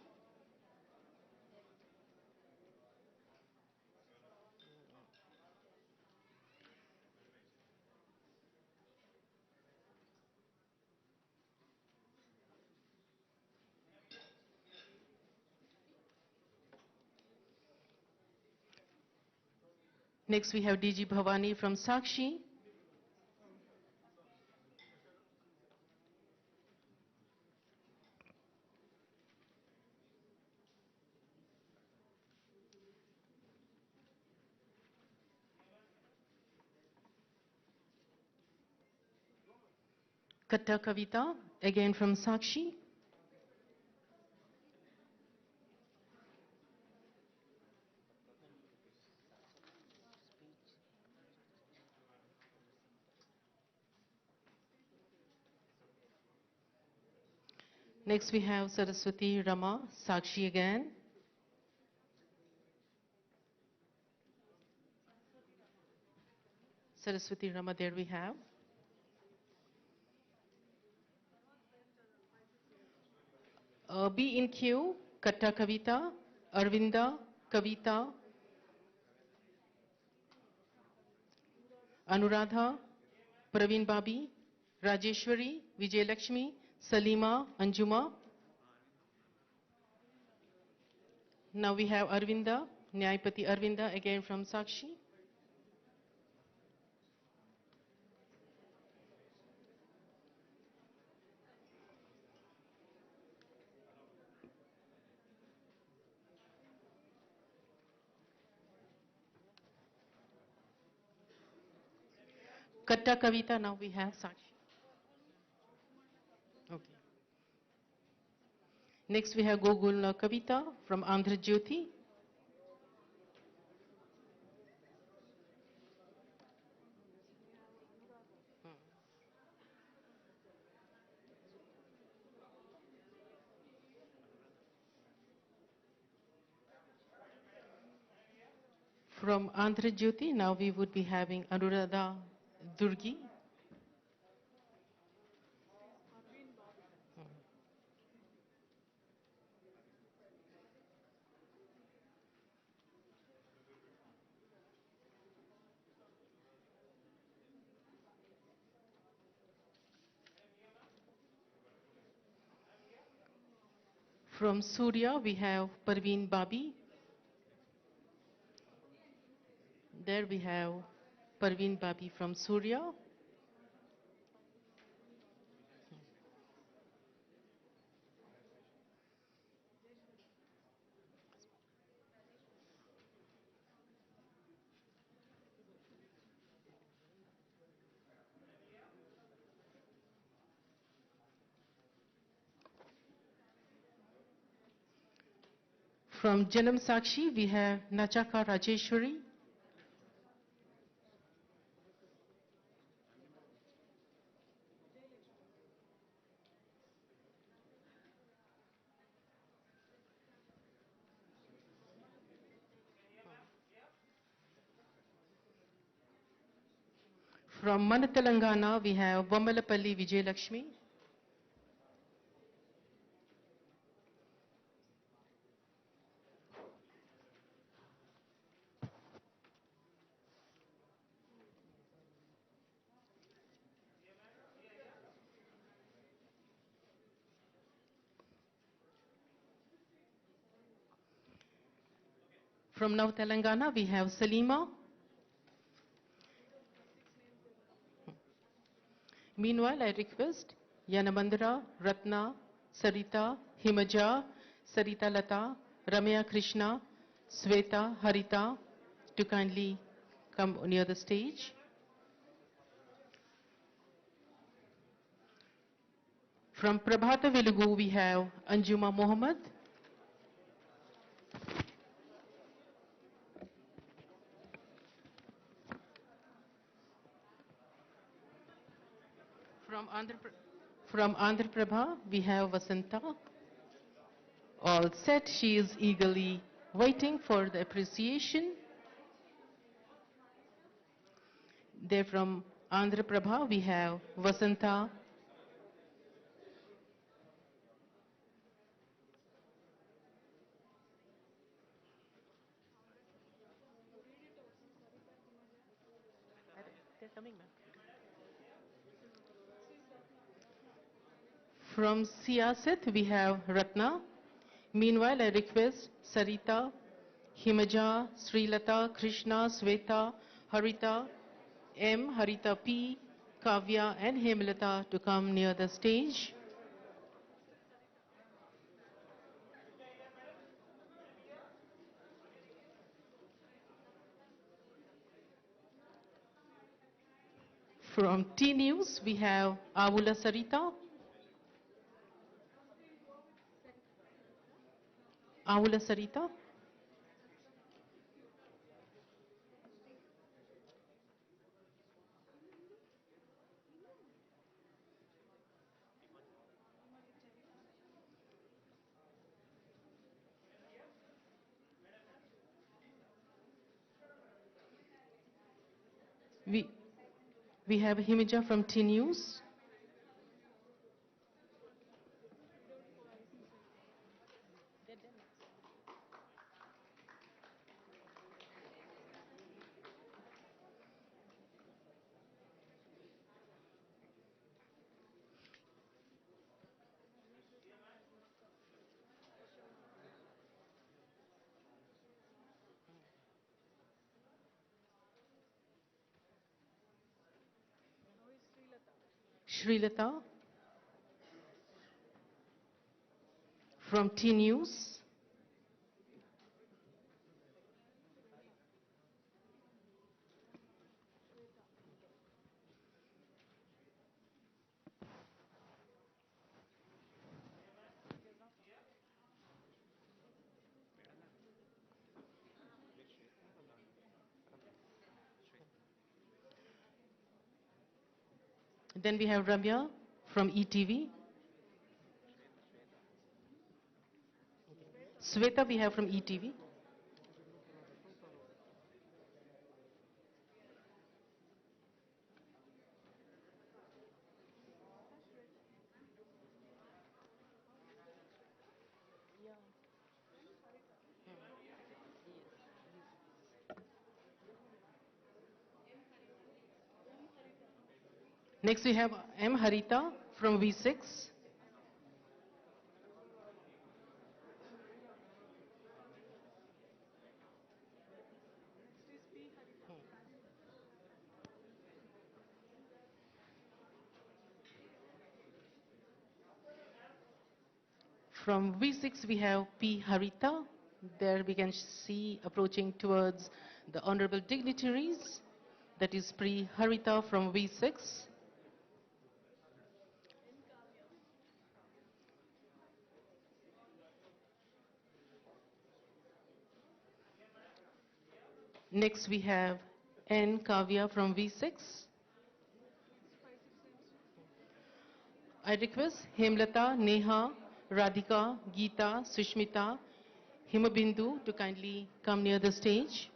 Next we have DG Bhavani from Sakshi. Katta Kavita, again from Sakshi. Next we have Saraswati Rama, Sakshi again. Saraswati Rama, there we have. Be in queue, Katta Kavita, Arvinda, Kavita, Anuradha, Praveen Babi, Rajeshwari, Vijay Lakshmi, Salima, Anjuma. Now we have Arvinda, Nyayapati Arvinda, again from Sakshi. Katta Kavita, now we have Sakshi. Okay. Next we have Gogul Kavita from Andhra Jyoti. From Andhra Jyoti, now we would be having Anuradha Durgi. From Surya, we have Parveen Babi. There we have Parveen Babi from Surya. From Janam Sakshi, we have Nachaka Rajeshwari. From Telangana, we have Bammalapalli Vijayalakshmi. From Now Telangana, we have Salima. Meanwhile, I request Yanamandra, Ratna, Sarita, Himaja, Sarita Lata, Ramya Krishna, Sweta, Harita to kindly come near the stage. From Prabhata Velugu, we have Anjuma Mohammed. From Andhra Prabha, we have Vasanta. All set, she is eagerly waiting for the appreciation. There from Andhra Prabha, we have Vasanta. They're coming back. From Siyaset, we have Ratna. Meanwhile, I request Sarita, Himaja, Srilata, Krishna, Sweta, Harita, M, Harita P, Kavya and Hemlata to come near the stage. From T News, we have Avula Sarita. Avula Sarita. We have Himija from T News. Srilata from T News. Then we have Ramya from ETV. Sweta we have from ETV. Next we have M. Harita from V6. From V6 we have P. Harita. There we can see approaching towards the honorable dignitaries. That is Pri Harita from V6. Next we have N. Kavya from V6. I request Hemlata, Neha, Radhika, Geeta, Sushmita, Himabindu to kindly come near the stage.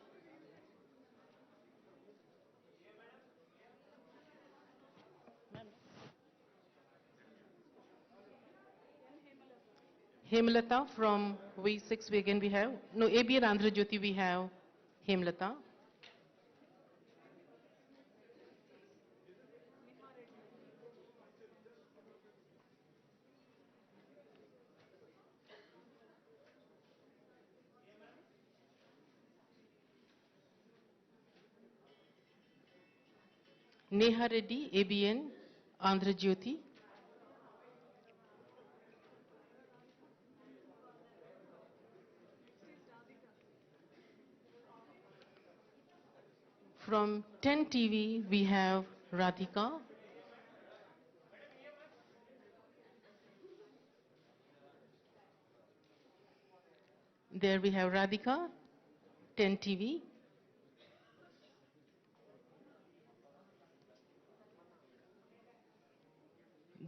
Hemlata from V6 we have. No, AB and Andhra Jyoti we have Hemlata. Neha Reddy, ABN, Andhra Jyoti. From 10 TV, we have Radhika. There we have Radhika, 10 TV.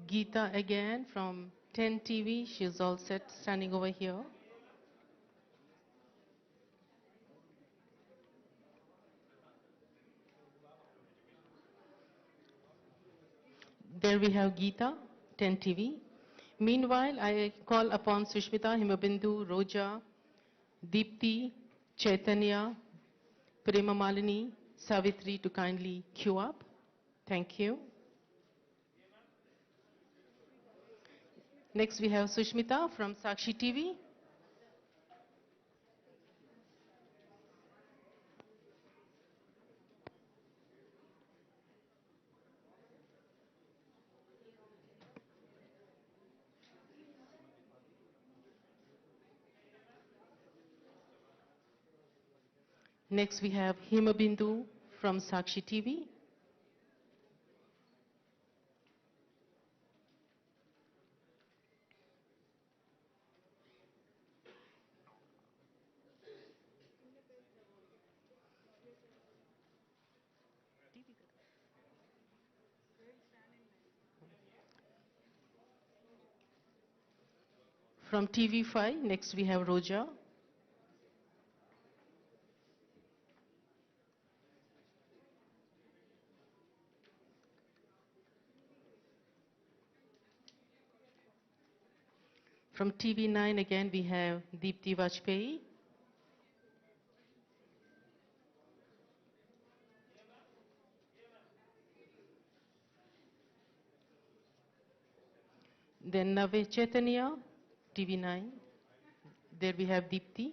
Geeta again from 10 TV. She's all set, standing over here. There we have Geeta, 10 TV. Meanwhile, I call upon Sushmita, Himabindu, Roja, Deepti, Chaitanya, Prema Malini, Savitri to kindly queue up. Thank you. Next we have Sushmita from Sakshi TV. Next we have Himabindu from Sakshi TV. From TV5, next we have Roja. From TV9 again we have Deepti Vajpayee. Then Nave Chaitanya, TV9. There we have Deepti.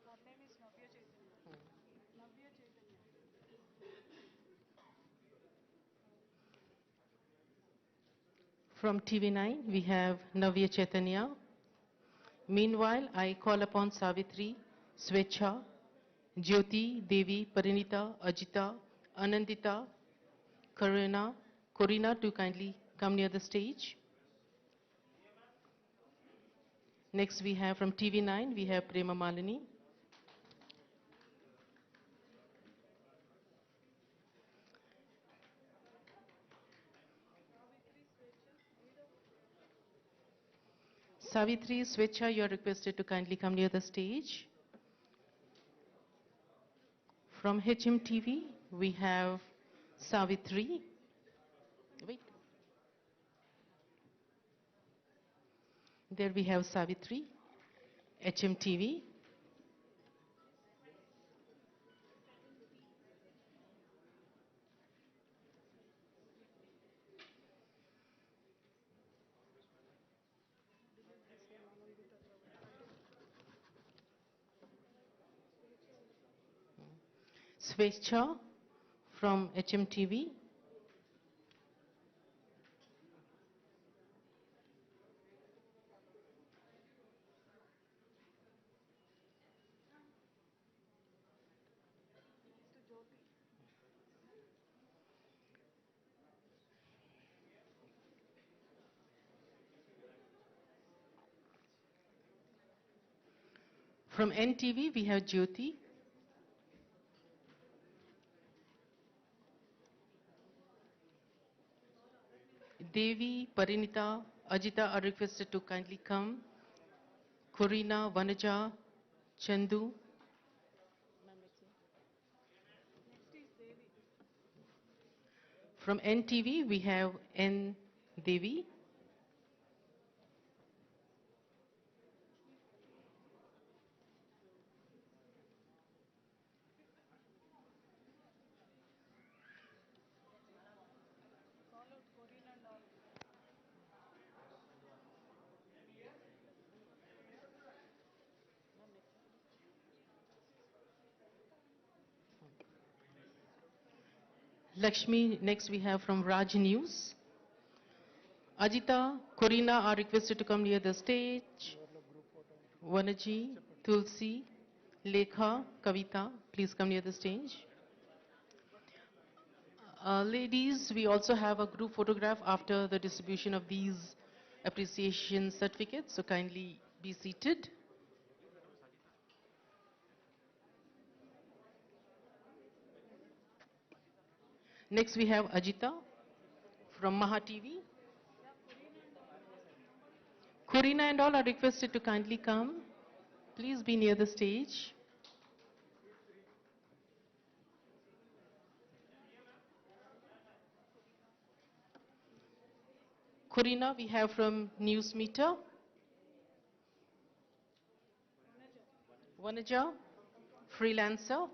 Her name is Navya Chaitanya. Navya Chaitanya. From TV9 we have Navya Chaitanya. Meanwhile, I call upon Savitri, Swecha, Jyoti, Devi, Parinita, Ajita, Anandita, Corina to kindly come near the stage. Next we have from TV9, we have Prema Malini. Savitri, Swecha, you are requested to kindly come near the stage. From HMTV, we have Savitri. Wait. There we have Savitri, HMTV. Swecha from HMTV. From NTV, we have Jyoti. Devi, Parinita, Ajita are requested to kindly come. Corina, Vanaja, Chandu. From NTV, we have N. Devi. Lakshmi, next we have from Raj News. Ajita, Corina are requested to come near the stage. Vanaji, Tulsi, Lekha, Kavita, please come near the stage. Ladies, we also have a group photograph after the distribution of these appreciation certificates, so kindly be seated. Next we have Ajita from Maha TV. Corina and all are requested to kindly come. Please be near the stage. Corina, we have from News Meter. Vanaja, freelancer.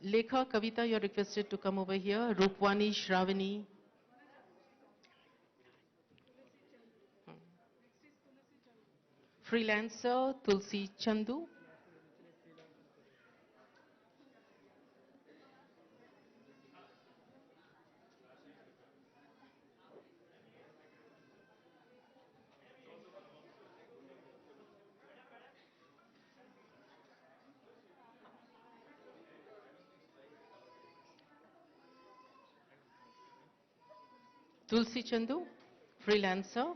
Lekha, Kavita, you're requested to come over here. Rupwani, Shravani. Freelancer, Tulsi Chandu. Tulsi Chandu, freelancer.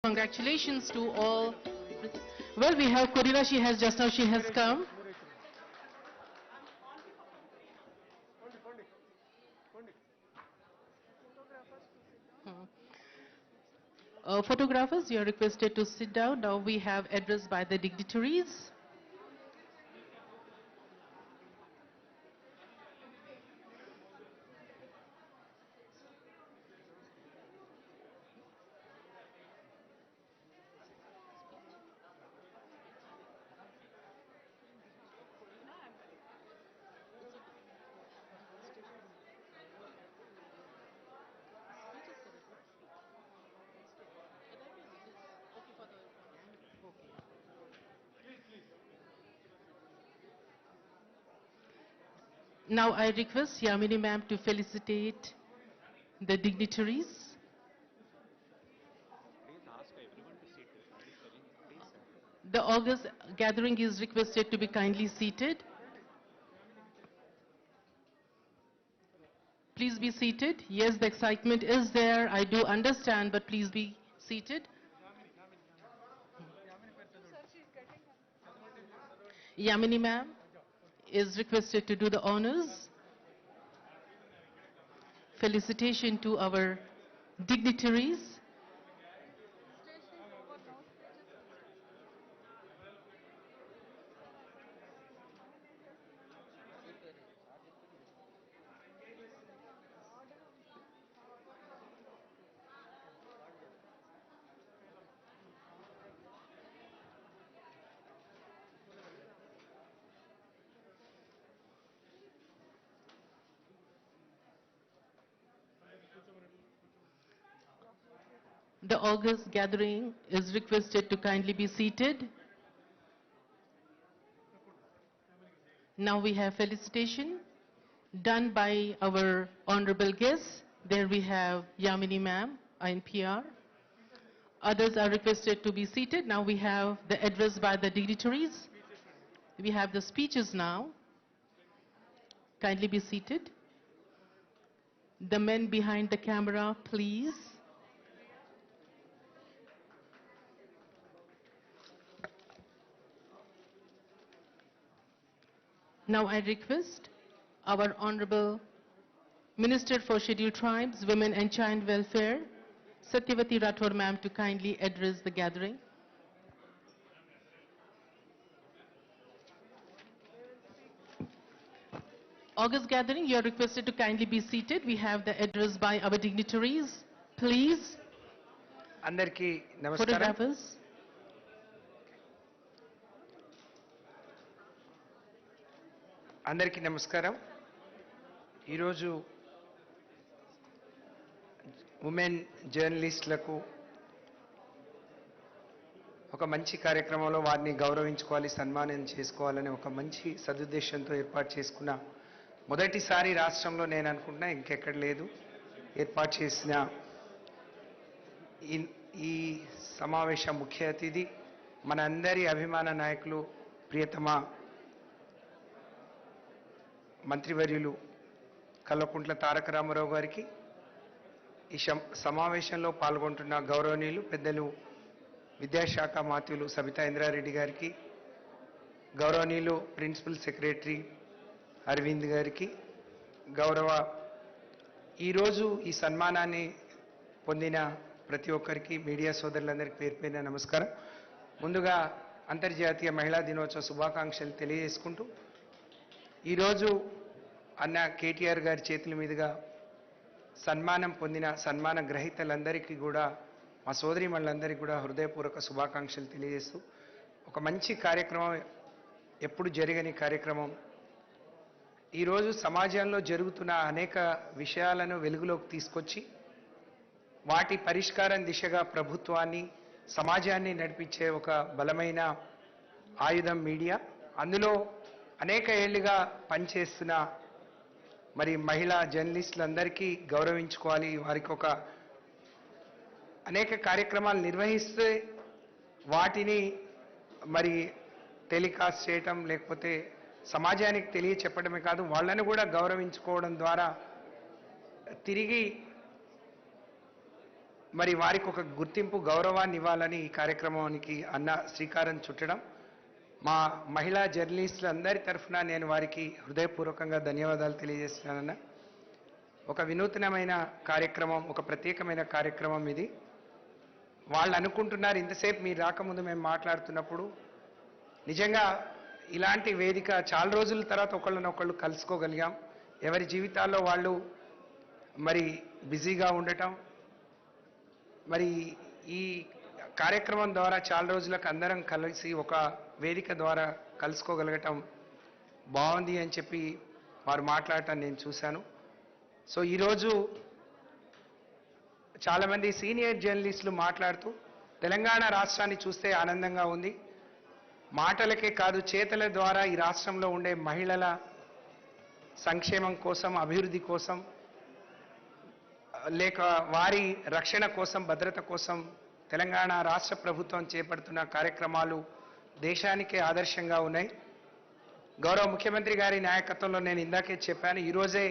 Congratulations to all. Well, we have Corina, she has come. Photographers, you are requested to sit down. Now we have address by the dignitaries. Now I request Yamini ma'am to felicitate the dignitaries. The August gathering is requested to be kindly seated. Please be seated. Yes, the excitement is there. I do understand, but please be seated. Yamini ma'am is requested to do the honors. Felicitation to our dignitaries. The August gathering is requested to kindly be seated. Now we have felicitation done by our honorable guests. There we have Yamini ma'am, INPR. Others are requested to be seated. Now we have the address by the dignitaries. We have the speeches now. Kindly be seated. The men behind the camera, please. Now I request our Honorable Minister for Scheduled Tribes, Women and Child Welfare, Satyavati Rathore ma'am, to kindly address the gathering. August gathering, you are requested to kindly be seated. We have the address by our dignitaries. Please. అందరికీ నమస్కారం. Photographers. అందరికీ నమస్కారం. ఈరోజు women జర్నలిస్టులకు ఒక మంచి కార్యక్రమంలో వారిని గౌరవించుకోవాలి, సన్మానం చేసుకోవాలనే ఒక మంచి సదుద్దేశంతో ఏర్పాటు చేసుకున్న మొదటిసారి రాష్ట్రంలో నేను అనుకుంటున్నా ఇంకెక్కడ లేదు ఏర్పాటు చేసిన ఈ సమావేశ ముఖ్య అతిథి మన అందరి అభిమాన నాయకులు ప్రియతమ మంత్రివర్యులు కల్వకుంట్ల తారక రామారావు గారికి, ఈ సమావేశంలో పాల్గొంటున్న గౌరవనీయులు పెద్దలు విద్యాశాఖ మాత్యులు సబితా ఇంద్రారెడ్డి గారికి, గౌరవనీయులు ప్రిన్సిపల్ సెక్రటరీ అరవింద్ గారికి, ఈరోజు ఈ సన్మానాన్ని పొందిన ప్రతి ఒక్కరికి, మీడియా సోదరులందరికీ పేరు పేరున నమస్కారం. ముందుగా అంతర్జాతీయ మహిళా దినోత్సవ శుభాకాంక్షలు తెలియజేసుకుంటూ, ఈరోజు అన్న కేటీఆర్ గారి చేతుల మీదుగా సన్మానం పొందిన సన్మాన గ్రహీతలందరికీ కూడా, మా సోదరీమణులందరికీ కూడా హృదయపూర్వక శుభాకాంక్షలు తెలియజేస్తూ, ఒక మంచి కార్యక్రమం, ఎప్పుడు జరగని కార్యక్రమం, ఈరోజు సమాజంలో జరుగుతున్న అనేక విషయాలను వెలుగులోకి తీసుకొచ్చి వాటి పరిష్కారం దిశగా ప్రభుత్వాన్ని, సమాజాన్ని నడిపించే ఒక బలమైన ఆయుధం మీడియా. అందులో అనేక ఏళ్లుగా పనిచేస్తున్న మరి మహిళా జర్నలిస్టులందరికీ గౌరవించుకోవాలి. వారికి ఒక అనేక కార్యక్రమాలు నిర్వహిస్తే వాటిని మరి టెలికాస్ట్ చేయటం, లేకపోతే సమాజానికి తెలియచెప్పడమే కాదు, వాళ్ళని కూడా గౌరవించుకోవడం ద్వారా తిరిగి మరి వారికి ఒక గుర్తింపు గౌరవాన్ని ఇవ్వాలని ఈ కార్యక్రమానికి అన్న శ్రీకారం చుట్టడం మా మహిళా జర్నలిస్టులు అందరి తరఫున నేను వారికి హృదయపూర్వకంగా ధన్యవాదాలు తెలియజేస్తున్నానన్న. ఒక వినూత్నమైన కార్యక్రమం, ఒక ప్రత్యేకమైన కార్యక్రమం ఇది. వాళ్ళు అనుకుంటున్నారు ఇంతసేపు మీరు రాకముందు మేము మాట్లాడుతున్నప్పుడు నిజంగా ఇలాంటి వేదిక చాలా రోజుల తర్వాత ఒకళ్ళనొకళ్ళు కలుసుకోగలిగాం. ఎవరి జీవితాల్లో వాళ్ళు మరి బిజీగా ఉండటం, మరి ఈ కార్యక్రమం ద్వారా చాలా రోజులకు అందరం కలిసి ఒక వేదిక ద్వారా కలుసుకోగలగటం బాగుంది అని చెప్పి వారు మాట్లాడటం నేను చూశాను. సో ఈరోజు చాలామంది సీనియర్ జర్నలిస్టులు మాట్లాడుతూ తెలంగాణ రాష్ట్రాన్ని చూస్తే ఆనందంగా ఉంది, మాటలకే కాదు చేతల ద్వారా ఈ రాష్ట్రంలో ఉండే మహిళల సంక్షేమం కోసం, అభివృద్ధి కోసం, లేక వారి రక్షణ కోసం, భద్రత కోసం తెలంగాణ రాష్ట్ర ప్రభుత్వం చేపడుతున్న కార్యక్రమాలు దేశానికే ఆదర్శంగా ఉన్నాయి. గౌరవ ముఖ్యమంత్రి గారి నాయకత్వంలో నేను ఇందాకే చెప్పాను, ఈరోజే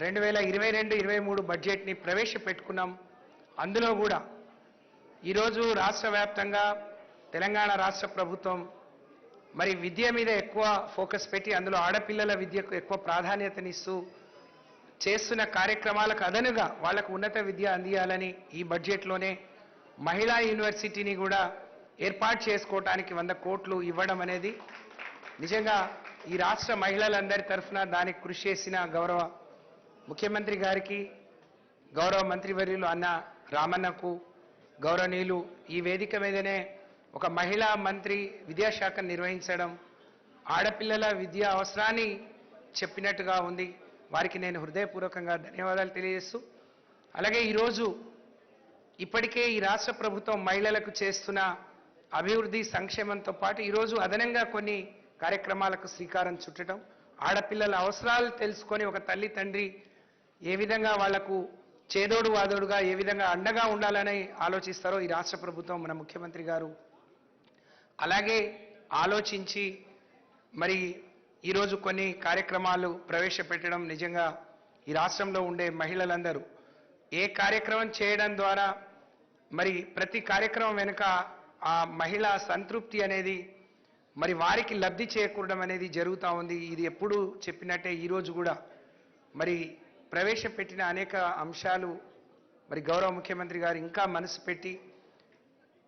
2022-23 బడ్జెట్ని ప్రవేశపెట్టుకున్నాం. అందులో కూడా ఈరోజు రాష్ట్ర వ్యాప్తంగా తెలంగాణ రాష్ట్ర ప్రభుత్వం మరి విద్య మీద ఎక్కువ ఫోకస్ పెట్టి అందులో ఆడపిల్లల విద్యకు ఎక్కువ ప్రాధాన్యతనిస్తూ చేస్తున్న కార్యక్రమాలకు అదనుగా వాళ్లకు ఉన్నత విద్య అందియాలని ఈ బడ్జెట్లోనే మహిళా యూనివర్సిటీని కూడా ఏర్పాటు చేసుకోవడానికి 100 కోట్లు ఇవ్వడం అనేది నిజంగా ఈ రాష్ట్ర మహిళలందరి తరఫున దానికి కృషి చేసిన గౌరవ ముఖ్యమంత్రి గారికి, గౌరవ మంత్రివర్యులు అన్న రామన్నకు, గౌరవనీయులు ఈ వేదిక మీదనే ఒక మహిళా మంత్రి విద్యాశాఖను నిర్వహించడం ఆడపిల్లల విద్యా అవసరాన్ని చెప్పినట్టుగా ఉంది. వారికి నేను హృదయపూర్వకంగా ధన్యవాదాలు తెలియజేస్తూ, అలాగే ఈరోజు ఇప్పటికే ఈ రాష్ట్ర ప్రభుత్వం మహిళలకు చేస్తున్న అభివృద్ధి సంక్షేమంతో పాటు ఈరోజు అదనంగా కొన్ని కార్యక్రమాలకు శ్రీకారం చుట్టడం, ఆడపిల్లల అవసరాలు తెలుసుకొని ఒక తల్లి తండ్రి ఏ విధంగా వాళ్లకు చేదోడు వాదోడుగా ఏ విధంగా అండగా ఉండాలని ఆలోచిస్తారో ఈ రాష్ట్ర ప్రభుత్వం, మన ముఖ్యమంత్రి గారు అలాగే ఆలోచించి మరి ఈరోజు కొన్ని కార్యక్రమాలు ప్రవేశపెట్టడం నిజంగా ఈ రాష్ట్రంలో ఉండే మహిళలందరూ ఏ కార్యక్రమం చేయడం ద్వారా మరి ప్రతి కార్యక్రమం వెనుక ఆ మహిళా సంతృప్తి అనేది మరి వారికి లబ్ధి చేకూరడం అనేది జరుగుతూ ఉంది. ఇది ఎప్పుడు చెప్పినట్టే ఈరోజు కూడా మరి ప్రవేశపెట్టిన అనేక అంశాలు మరి గౌరవ ముఖ్యమంత్రి గారు ఇంకా మనసు పెట్టి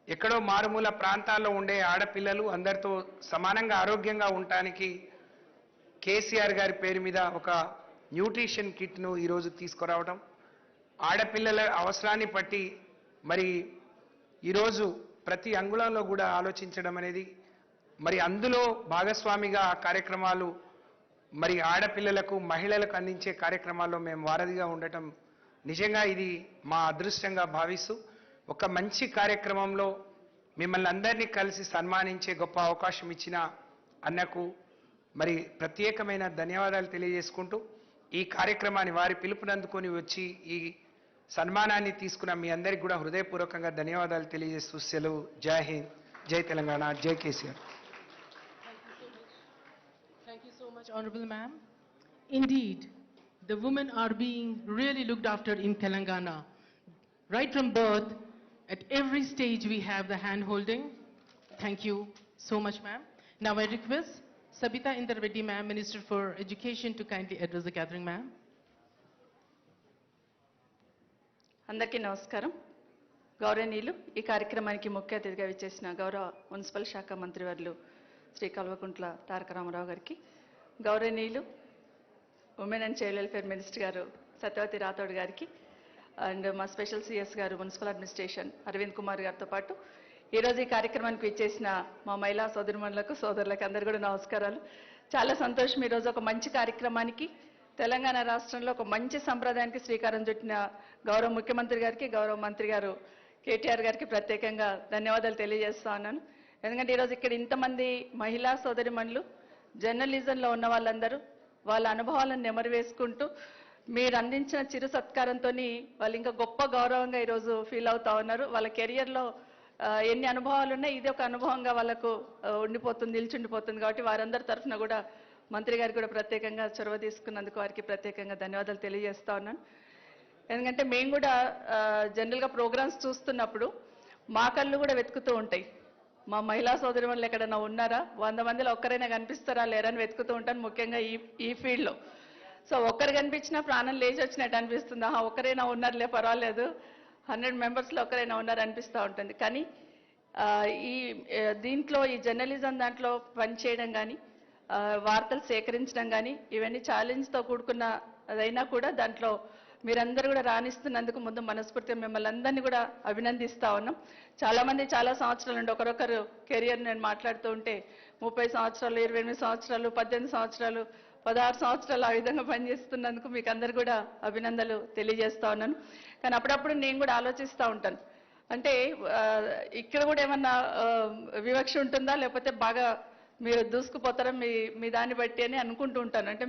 ఎక్కడో మారుమూల ప్రాంతాల్లో ఉండే ఆడపిల్లలు అందరితో సమానంగా ఆరోగ్యంగా ఉండటానికి కేసీఆర్ గారి పేరు మీద ఒక న్యూట్రిషన్ కిట్ను ఈరోజు తీసుకురావడం, ఆడపిల్లల అవసరాన్ని బట్టి మరి ఈరోజు ప్రతి అంగుళంలో కూడా ఆలోచించడం అనేది మరి అందులో భాగస్వామిగా ఆ కార్యక్రమాలు మరి ఆడపిల్లలకు మహిళలకు అందించే కార్యక్రమాల్లో మేము వారధిగా ఉండటం నిజంగా ఇది మా అదృష్టంగా భావిస్తూ ఒక మంచి కార్యక్రమంలో మిమ్మల్ని అందరినీ కలిసి సన్మానించే గొప్ప అవకాశం ఇచ్చిన అన్నకు మరి ప్రత్యేకమైన ధన్యవాదాలు తెలియజేసుకుంటూ ఈ కార్యక్రమాన్ని వారి పిలుపునందుకొని వచ్చి ఈ సన్మానాన్ని తీసుకున్న మీ అందరికీ కూడా హృదయపూర్వకంగా ధన్యవాదాలు తెలియజేస్తూ సెలవు. జై హింద్, జై తెలంగాణ, జై KCR. Thank you so much, Honorable Ma'am. Indeed, the women are being really looked after in Telangana. Right from birth, at every stage we have the hand holding. Thank you so much, ma'am. Now I request Sabita Indra Reddy, ma'am, Minister for Education, to kindly address the gathering, ma'am. అందరికీ నమస్కారం. గౌరవనీయులు, ఈ కార్యక్రమానికి ముఖ్య అతిథిగా విచ్చేసిన గౌరవ municipal శాఖ మంత్రివర్యులు శ్రీ కల్వకుంట్ల తారక రామారావు గారికి, గౌరవనీయులు women and child welfare minister గారు సత్యవతి రాథోడ్ గారికి, అండ్ మా స్పెషల్ సిఎస్ గారు మున్సిపల్ అడ్మినిస్ట్రేషన్ అరవింద్ కుమార్ గారితో పాటు ఈరోజు ఈ కార్యక్రమానికి విచ్చేసిన మా మహిళా సోదరిమణులకు సోదరులకు అందరూ కూడా నమస్కారాలు. చాలా సంతోషం, ఈరోజు ఒక మంచి కార్యక్రమానికి తెలంగాణ రాష్ట్రంలో ఒక మంచి సంప్రదాయానికి శ్రీకారం చుట్టిన గౌరవ ముఖ్యమంత్రి గారికి, గౌరవ మంత్రి గారు కేటీఆర్ గారికి ప్రత్యేకంగా ధన్యవాదాలు తెలియజేస్తా ఉన్నాను. ఎందుకంటే ఈరోజు ఇక్కడ ఇంతమంది మహిళా సోదరిమణులు జర్నలిజంలో ఉన్న వాళ్ళందరూ వాళ్ళ అనుభవాలను నెమరు వేసుకుంటూ మీరు అందించిన చిరు సత్కారంతో వాళ్ళు ఇంకా గొప్ప గౌరవంగా ఈరోజు ఫీల్ అవుతా ఉన్నారు. వాళ్ళ కెరియర్లో ఎన్ని అనుభవాలు ఉన్నాయి, ఇది ఒక అనుభవంగా వాళ్ళకు ఉండిపోతుంది, నిలిచుండిపోతుంది. కాబట్టి వారందరి తరఫున కూడా మంత్రి గారికి కూడా ప్రత్యేకంగా చొరవ తీసుకున్నందుకు వారికి ప్రత్యేకంగా ధన్యవాదాలు తెలియజేస్తా ఉన్నాను. ఎందుకంటే మేము కూడా జనరల్గా ప్రోగ్రామ్స్ చూస్తున్నప్పుడు మా కళ్ళు కూడా వెతుకుతూ ఉంటాయి. మా మహిళా సోదరిమణులు ఎక్కడైనా ఉన్నారా, 100 మందిలో ఒక్కరైనా కనిపిస్తారా లేరని వెతుకుతూ ఉంటాను, ముఖ్యంగా ఈ ఫీల్డ్లో. సో ఒక్కరు కనిపించినా ప్రాణం లేచి వచ్చినట్టు అనిపిస్తుంది. ఒక్కరైనా ఉన్నారులే పర్వాలేదు, 100 మెంబర్స్లో ఒక్కరైనా ఉన్నారు అనిపిస్తూ ఉంటుంది. కానీ ఈ దీంట్లో ఈ జర్నలిజం దాంట్లో పనిచేయడం కానీ, వార్తలు సేకరించడం కానీ, ఇవన్నీ ఛాలెంజ్తో కూడుకున్న అదైనా కూడా దాంట్లో మీరందరూ కూడా రాణిస్తున్నందుకు ముందు మనస్ఫూర్తిగా మిమ్మల్ని అందరినీ కూడా అభినందిస్తా ఉన్నాం. చాలామంది చాలా సంవత్సరాలు ఉండి ఒకరొకరు కెరియర్ నేను మాట్లాడుతూ ఉంటే 30 సంవత్సరాలు, 28 సంవత్సరాలు, 18 సంవత్సరాలు, 16 సంవత్సరాలు ఆ విధంగా పనిచేస్తున్నందుకు మీకు అందరు కూడా అభినందనలు తెలియజేస్తా ఉన్నాను. కానీ అప్పుడప్పుడు నేను కూడా ఆలోచిస్తూ ఉంటాను, అంటే ఇక్కడ కూడా ఏమన్నా వివక్ష ఉంటుందా, లేకపోతే బాగా మీరు దూసుకుపోతారా మీ దాన్ని బట్టి అని అనుకుంటూ ఉంటాను. అంటే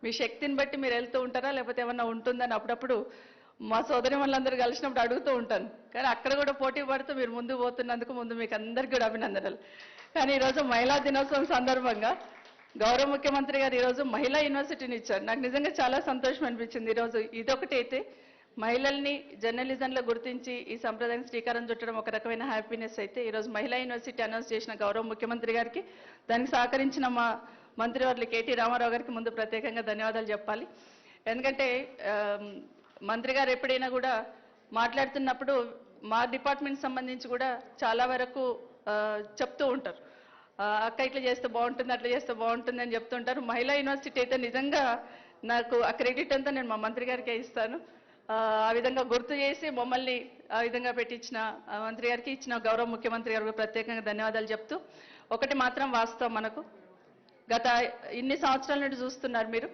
మీ శక్తిని బట్టి మీరు వెళ్తూ ఉంటారా, లేకపోతే ఏమన్నా ఉంటుందని అప్పుడప్పుడు మా సోదరి వాళ్ళందరూ కలిసినప్పుడు అడుగుతూ ఉంటాను. కానీ అక్కడ కూడా పోటీ పడుతూ మీరు ముందుకు పోతున్నందుకు ముందు మీకు అందరికీ కూడా అభినందనలు. కానీ ఈరోజు మహిళా దినోత్సవం సందర్భంగా గౌరవ ముఖ్యమంత్రి గారు ఈరోజు మహిళా యూనివర్సిటీని ఇచ్చారు. నాకు నిజంగా చాలా సంతోషం అనిపించింది. ఈరోజు ఇదొకటైతే మహిళల్ని జర్నలిజంలో గుర్తించి ఈ సంప్రదాయం శ్రీకారం చుట్టడం ఒక రకమైన హ్యాపీనెస్ అయితే, ఈరోజు మహిళా యూనివర్సిటీ అనౌన్స్ చేసిన గౌరవ ముఖ్యమంత్రి గారికి, దానికి సహకరించిన మా మంత్రివర్యులు కేటీ రామారావు గారికి ముందు ప్రత్యేకంగా ధన్యవాదాలు చెప్పాలి. ఎందుకంటే మంత్రి గారు ఎప్పుడైనా కూడా మాట్లాడుతున్నప్పుడు మా డిపార్ట్మెంట్ సంబంధించి కూడా చాలా వరకు చెప్తూ ఉంటారు, అక్క ఇట్లా చేస్తే బాగుంటుంది, అట్లా చేస్తే బాగుంటుంది అని చెప్తుంటారు. మహిళా యూనివర్సిటీ అయితే నిజంగా నాకు ఆ క్రెడిట్ అంతా నేను మా మంత్రి గారికే ఇస్తాను. ఆ విధంగా గుర్తు చేసి మమ్మల్ని ఆ విధంగా పెట్టించిన మంత్రి గారికి, ఇచ్చిన గౌరవ ముఖ్యమంత్రి గారికి ప్రత్యేకంగా ధన్యవాదాలు చెప్తూ, ఒకటి మాత్రం వాస్తవం, మనకు గత ఇన్ని సంవత్సరాల నుండి చూస్తున్నారు మీరు,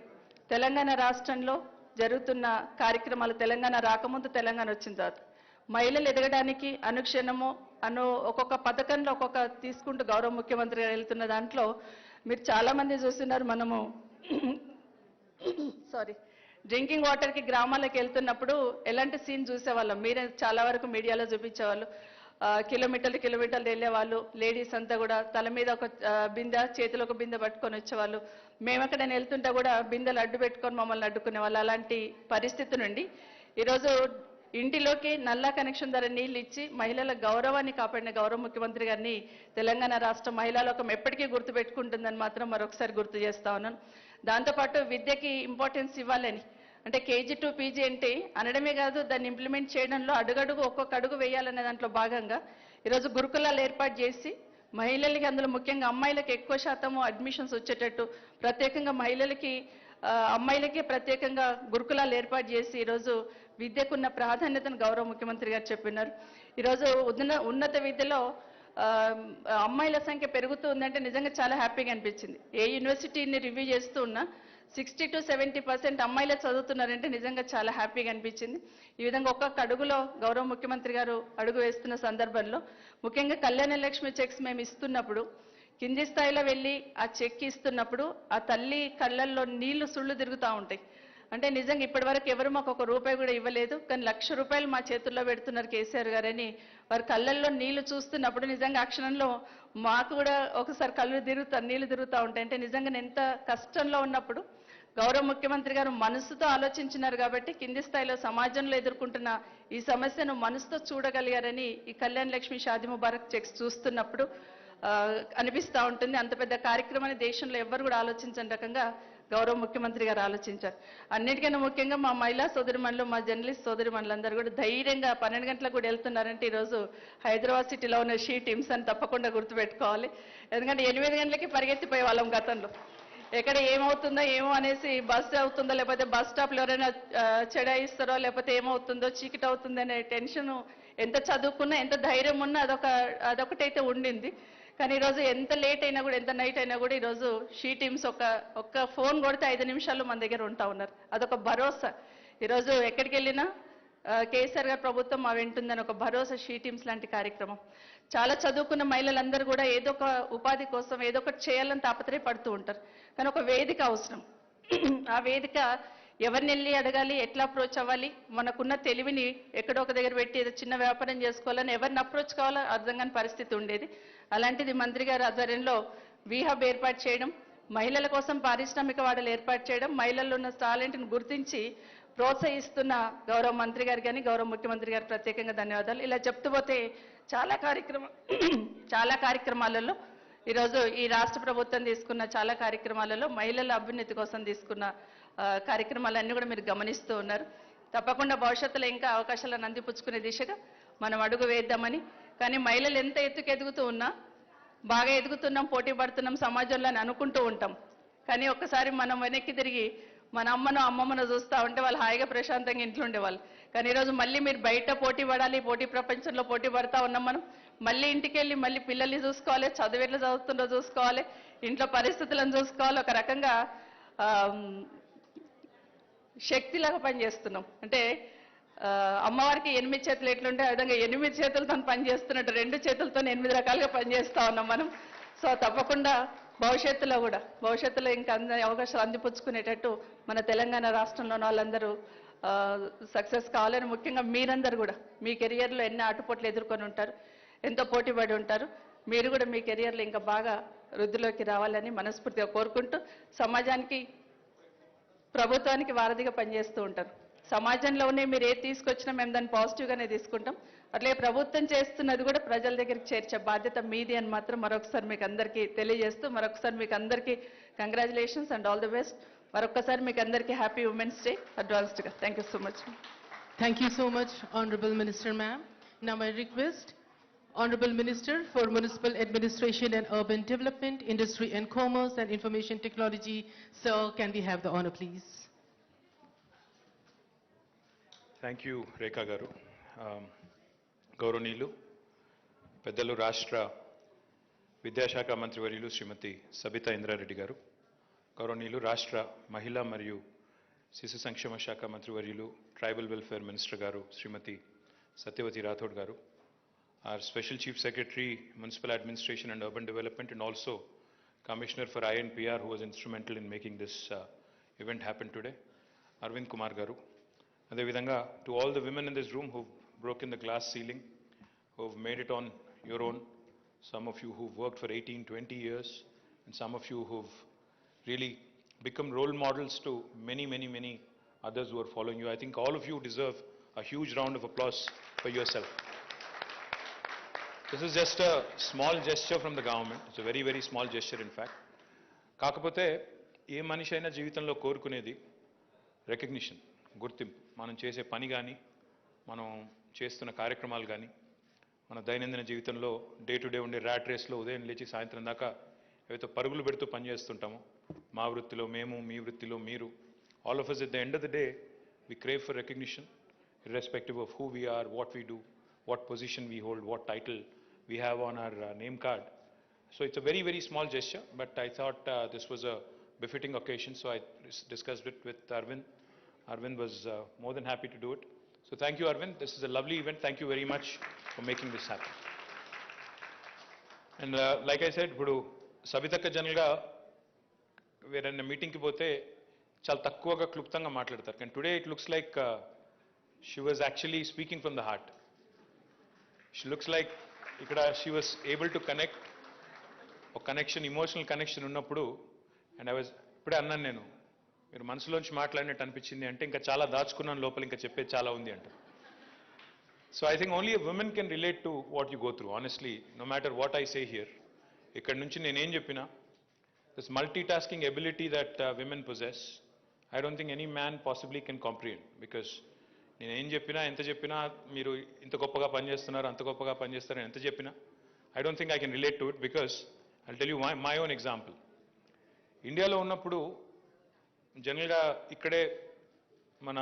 తెలంగాణ రాష్ట్రంలో జరుగుతున్న కార్యక్రమాలు, తెలంగాణ రాకముందు తెలంగాణ వచ్చిన తర్వాత మహిళలు ఎదగడానికి అనుక్షణము ఒక్కొక్క పథకంలో ఒక్కొక్క తీసుకుంటూ గౌరవ ముఖ్యమంత్రి గారు వెళ్తున్న దాంట్లో మీరు చాలామంది చూస్తున్నారు. మనము డ్రింకింగ్ వాటర్కి గ్రామాలకు వెళ్తున్నప్పుడు ఎలాంటి సీన్ చూసేవాళ్ళం, మీరే చాలా వరకు మీడియాలో చూపించేవాళ్ళు. కిలోమీటర్లు వెళ్ళేవాళ్ళు, లేడీస్ అంతా కూడా తల మీద ఒక బిందె, చేతిలో ఒక బిందె పట్టుకొని వచ్చేవాళ్ళు. మేము ఎక్కడైనా వెళ్తుంటే కూడా బిందెలు అడ్డు పెట్టుకొని మమ్మల్ని అడ్డుకునే వాళ్ళు. అలాంటి పరిస్థితి నుండి ఈరోజు ఇంటిలోకి నల్లా కనెక్షన్ ద్వారా నీళ్ళు ఇచ్చి మహిళల గౌరవాన్ని కాపాడిన గౌరవ ముఖ్యమంత్రి గారిని తెలంగాణ రాష్ట్ర మహిళా లోకం ఎప్పటికీ గుర్తుపెట్టుకుంటుందని మాత్రం మరొకసారి గుర్తు చేస్తా ఉన్నాను. దాంతోపాటు విద్యకి ఇంపార్టెన్స్ ఇవ్వాలని, అంటే కేజీ టు పీజీ అంటే అనడమే కాదు, దాన్ని ఇంప్లిమెంట్ చేయడంలో అడుగడుగు ఒక్కొక్క అడుగు వేయాలనే దాంట్లో భాగంగా ఈరోజు గురుకులాలు ఏర్పాటు చేసి మహిళలకి, అందులో ముఖ్యంగా అమ్మాయిలకు ఎక్కువ శాతము అడ్మిషన్స్ వచ్చేటట్టు ప్రత్యేకంగా మహిళలకి, అమ్మాయిలకి ప్రత్యేకంగా గురుకులాలు ఏర్పాటు చేసి ఈరోజు విద్యకున్న ప్రాధాన్యతను గౌరవ ముఖ్యమంత్రి గారు చెప్పినారు. ఈరోజు ఉన్నత విద్యలో అమ్మాయిల సంఖ్య పెరుగుతుందంటే నిజంగా చాలా హ్యాపీగా అనిపించింది. ఏ యూనివర్సిటీని రివ్యూ చేస్తూ ఉన్నా 60 to 70% అమ్మాయిలే చదువుతున్నారంటే నిజంగా చాలా హ్యాపీగా అనిపించింది. ఈ విధంగా ఒక్కొక్క అడుగులో గౌరవ ముఖ్యమంత్రి గారు అడుగు వేస్తున్న సందర్భంలో ముఖ్యంగా కళ్యాణ లక్ష్మి చెక్స్ మేము ఇస్తున్నప్పుడు, కింది స్థాయిలో వెళ్ళి ఆ చెక్ ఇస్తున్నప్పుడు ఆ తల్లి కళ్ళల్లో నీళ్లు సుళ్ళు తిరుగుతూ ఉంటాయి. అంటే నిజంగా ఇప్పటి వరకు ఎవరు మాకు ఒక రూపాయి కూడా ఇవ్వలేదు, కానీ ₹1,00,000 మా చేతుల్లో పెడుతున్నారు కేసీఆర్ గారని వారి కళ్ళల్లో నీళ్లు చూస్తున్నప్పుడు నిజంగా ఆ క్షణంలో మాకు కూడా ఒకసారి నీళ్లు తిరుగుతూ ఉంటాయి. అంటే నిజంగా ఎంత కష్టంలో ఉన్నప్పుడు గౌరవ ముఖ్యమంత్రి గారు మనసుతో ఆలోచించినారు కాబట్టి కింది స్థాయిలో సమాజంలో ఎదుర్కొంటున్న ఈ సమస్యను మనసుతో చూడగలిగారని ఈ కళ్యాణ లక్ష్మి షాదీ ముబారక్ చెక్స్ చూస్తున్నప్పుడు అనిపిస్తూ ఉంటుంది. అంత పెద్ద కార్యక్రమాన్ని దేశంలో ఎవ్వరు కూడా ఆలోచించని రకంగా గౌరవ ముఖ్యమంత్రి గారు ఆలోచించారు. అన్నిటికన్నా ముఖ్యంగా మా మహిళా సోదరిమణులు, మా జర్నలిస్ట్ సోదరిమణులందరూ కూడా ధైర్యంగా 12 గంటలకు కూడా వెళ్తున్నారంటే ఈరోజు హైదరాబాద్ సిటీలో ఉన్న షీ టీమ్స్ అని తప్పకుండా గుర్తుపెట్టుకోవాలి. ఎందుకంటే 8 గంటలకి పరిగెత్తిపోయే వాళ్ళం గతంలో. ఎక్కడ ఏమవుతుందో ఏమో అనేసి బస్ అవుతుందో, లేకపోతే బస్ స్టాప్లో ఎవరైనా చెడాయిస్తారో, లేకపోతే ఏమవుతుందో, చీకటి అవుతుందో అనే టెన్షన్, ఎంత చదువుకున్నా ఎంత ధైర్యం ఉన్నా అదొకటైతే ఉండింది. కానీ ఈరోజు ఎంత లేట్ అయినా కూడా, ఎంత నైట్ అయినా కూడా ఈరోజు షీ టీమ్స్ ఒక్క ఫోన్ కొడితే 5 నిమిషాల్లో మన దగ్గర ఉంటా ఉన్నారు. అదొక భరోసా. ఈరోజు ఎక్కడికి వెళ్ళినా కేసీఆర్ గారి ప్రభుత్వం మా వెంటుందని ఒక భరోసా షీ టీమ్స్ లాంటి కార్యక్రమం. చాలా చదువుకున్న మహిళలందరూ కూడా ఏదో ఒక ఉపాధి కోసం ఏదో ఒకటి చేయాలని తాపత్రయపడుతూ ఉంటారు. కానీ ఒక వేదిక అవసరం. ఆ వేదిక ఎవరిని వెళ్ళి అడగాలి, ఎట్లా అప్రోచ్ అవ్వాలి, మనకున్న తెలివిని ఎక్కడో ఒక దగ్గర పెట్టి ఏదో చిన్న వ్యాపారం చేసుకోవాలని ఎవరిని అప్రోచ్ కావాలో అర్థం కాని పరిస్థితి ఉండేది. అలాంటిది మంత్రి గారి ఆధ్వర్యంలో వీహబ్ ఏర్పాటు చేయడం, మహిళల కోసం పారిశ్రామిక వాడలు ఏర్పాటు చేయడం, మహిళల్లో ఉన్న టాలెంట్ని గుర్తించి ప్రోత్సహిస్తున్న గౌరవ మంత్రి గారు కానీ గౌరవ ముఖ్యమంత్రి గారు ప్రత్యేకంగా ధన్యవాదాలు. ఇలా చెప్తూ పోతే చాలా కార్యక్రమాలలో ఈరోజు ఈ రాష్ట్ర ప్రభుత్వం తీసుకున్న చాలా కార్యక్రమాలలో మహిళల అభ్యున్నతి కోసం తీసుకున్న కార్యక్రమాలన్నీ కూడా మీరు గమనిస్తూ ఉన్నారు. తప్పకుండా భవిష్యత్తులో ఇంకా అవకాశాలను అందిపుచ్చుకునే దిశగా మనం అడుగు వేద్దామని. కానీ మహిళలు ఎంత ఎత్తుకెదుగుతూ ఉన్నా బాగా ఎదుగుతున్నాం, పోటీ పడుతున్నాం సమాజంలో అని అనుకుంటూ ఉంటాం. కానీ ఒక్కసారి మనం వెనక్కి తిరిగి మన అమ్మమ్మను చూస్తూ ఉంటే వాళ్ళు హాయిగా ప్రశాంతంగా ఇంట్లో ఉండేవాళ్ళు. కానీ ఈరోజు మళ్ళీ మీరు బయట పోటీ పడాలి, పోటీ ప్రపంచంలో పోటీ పడతా ఉన్నాం మనం. మళ్ళీ ఇంటికి వెళ్ళి మళ్ళీ పిల్లల్ని చూసుకోవాలి, చదువు ఎట్లా చదువుతుందో చూసుకోవాలి, ఇంట్లో పరిస్థితులను చూసుకోవాలి. ఒక రకంగా శక్తిలాగా పనిచేస్తున్నాం. అంటే అమ్మవారికి 8 చేతులు ఎట్లుంటే ఆ విధంగా 8 చేతులతో పనిచేస్తున్నట్టు 2 చేతులతో 8 రకాలుగా పనిచేస్తూ ఉన్నాం మనం. సో తప్పకుండా భవిష్యత్తులో ఇంకా అవకాశాలు అందిపుచ్చుకునేటట్టు మన తెలంగాణ రాష్ట్రంలోని వాళ్ళందరూ సక్సెస్ కావాలని, ముఖ్యంగా మీరందరూ కూడా మీ కెరియర్లో ఎన్నో ఆటుపోట్లు ఎదుర్కొని ఉంటారు, ఎంతో పోటీ పడి ఉంటారు. మీరు కూడా మీ కెరియర్లో ఇంకా బాగా వృద్ధిలోకి రావాలని మనస్ఫూర్తిగా కోరుకుంటూ, సమాజానికి ప్రభుత్వానికి వారధిగా పనిచేస్తూ ఉంటారు. సమాజంలోనే మీరు ఏది తీసుకొచ్చినా మేము దాన్ని పాజిటివ్గానే తీసుకుంటాం. అట్లే ప్రభుత్వం చేస్తున్నది కూడా ప్రజల దగ్గరికి చేర్చే బాధ్యత మీది అని మాత్రం మరొకసారి మీకు అందరికీ తెలియజేస్తూ, మరొకసారి మీకు అందరికీ congratulations and all the best. మరొకసారి మీకు అందరికీ హ్యాపీ ఉమెన్స్ డే అడ్వాన్స్డ్గా. Thank you so much. Thank you so much, Honorable Minister Ma'am. Now I request Honorable Minister for Municipal Administration and Urban Development, Industry and Commerce and Information Technology. Sir, can we have the honor, please? Thank you Rekha గారు. గౌరవనీయులు పెద్దలు రాష్ట్ర విద్యాశాఖ మంత్రివర్యులు శ్రీమతి సబితా ఇంద్రారెడ్డి గారు, గౌరవనీయులు రాష్ట్ర మహిళా మరియు శిశు సంక్షేమ శాఖ మంత్రివర్యులు ట్రైబల్ వెల్ఫేర్ మినిస్టర్ గారు శ్రీమతి సత్యవతి రాథోడ్ గారు, our Special Chief Secretary, Municipal Administration and Urban Development, and also Commissioner for INPR, who was instrumental in making this event happen today, Arvind Kumar garu. Adevidhanga, to all the women in this room who've broken the glass ceiling, who've made it on your own, some of you who've worked for 18, 20 years, and some of you who've really become role models to many, many, many others who are following you. I think all of you deserve a huge round of applause for yourself. This is just a small gesture from the government. It's a very, very small gesture, in fact. కాకపోతే ఏ మనిషి అయినా జీవితంలో కోరుకునేది recognition, గుర్తింపు. మనం చేసే పని కానీ, మనం చేస్తున్న కార్యక్రమాలు కానీ, మన దైనందిన జీవితంలో డే టు డే ఉండే ర్యాట్ రేస్లో ఉదయం లేచి సాయంత్రం దాకా ఏవైతే పరుగులు పెడుతూ పనిచేస్తుంటామో, మా వృత్తిలో మేము, మీ వృత్తిలో మీరు, all of us at the end of the day, we crave for recognition, irrespective of who we are, what we do, what position we hold, what title we have on our name card. So it's a very, very small gesture, but I thought this was a befitting occasion, so I discussed it with Arvind. Arvind was more than happy to do it. So thank you, Arvind. This is a lovely event. Thank you very much for making this happen. And like I said, ఇప్పుడు సబితక్క జనరల్గా వేరైనా మీటింగ్కి పోతే చాలా తక్కువగా క్లుప్తంగా మాట్లాడతారు. కానీ today it looks like she was actually speaking from the heart. She looks like ఇక్కడ she was able to connect, ఒక కనెక్షన్, ఇమోషనల్ కనెక్షన్ ఉన్నప్పుడు. అండ్ ఇప్పుడే అన్నాను నేను, మీరు మనసులోంచి మాట్లాడినట్టు అనిపించింది అంటే ఇంకా చాలా దాచుకున్నాను లోపల, ఇంకా చెప్పేది చాలా ఉంది అంట. So I think only a woman can relate to what you go through. Honestly, no matter what I say here, ఇక్కడ నుంచి నేనేం చెప్పినా, this multi tasking ability that women possess, I don't think any man possibly can comprehend. Because నేను ఏం చెప్పినా, ఎంత చెప్పినా, మీరు ఇంత గొప్పగా పనిచేస్తున్నారు, అంత గొప్పగా పనిచేస్తారని ఎంత చెప్పినా, I don't think I can relate to it. Because I tell you my own example. ఇండియాలో ఉన్నప్పుడు జనరల్గా ఇక్కడే మన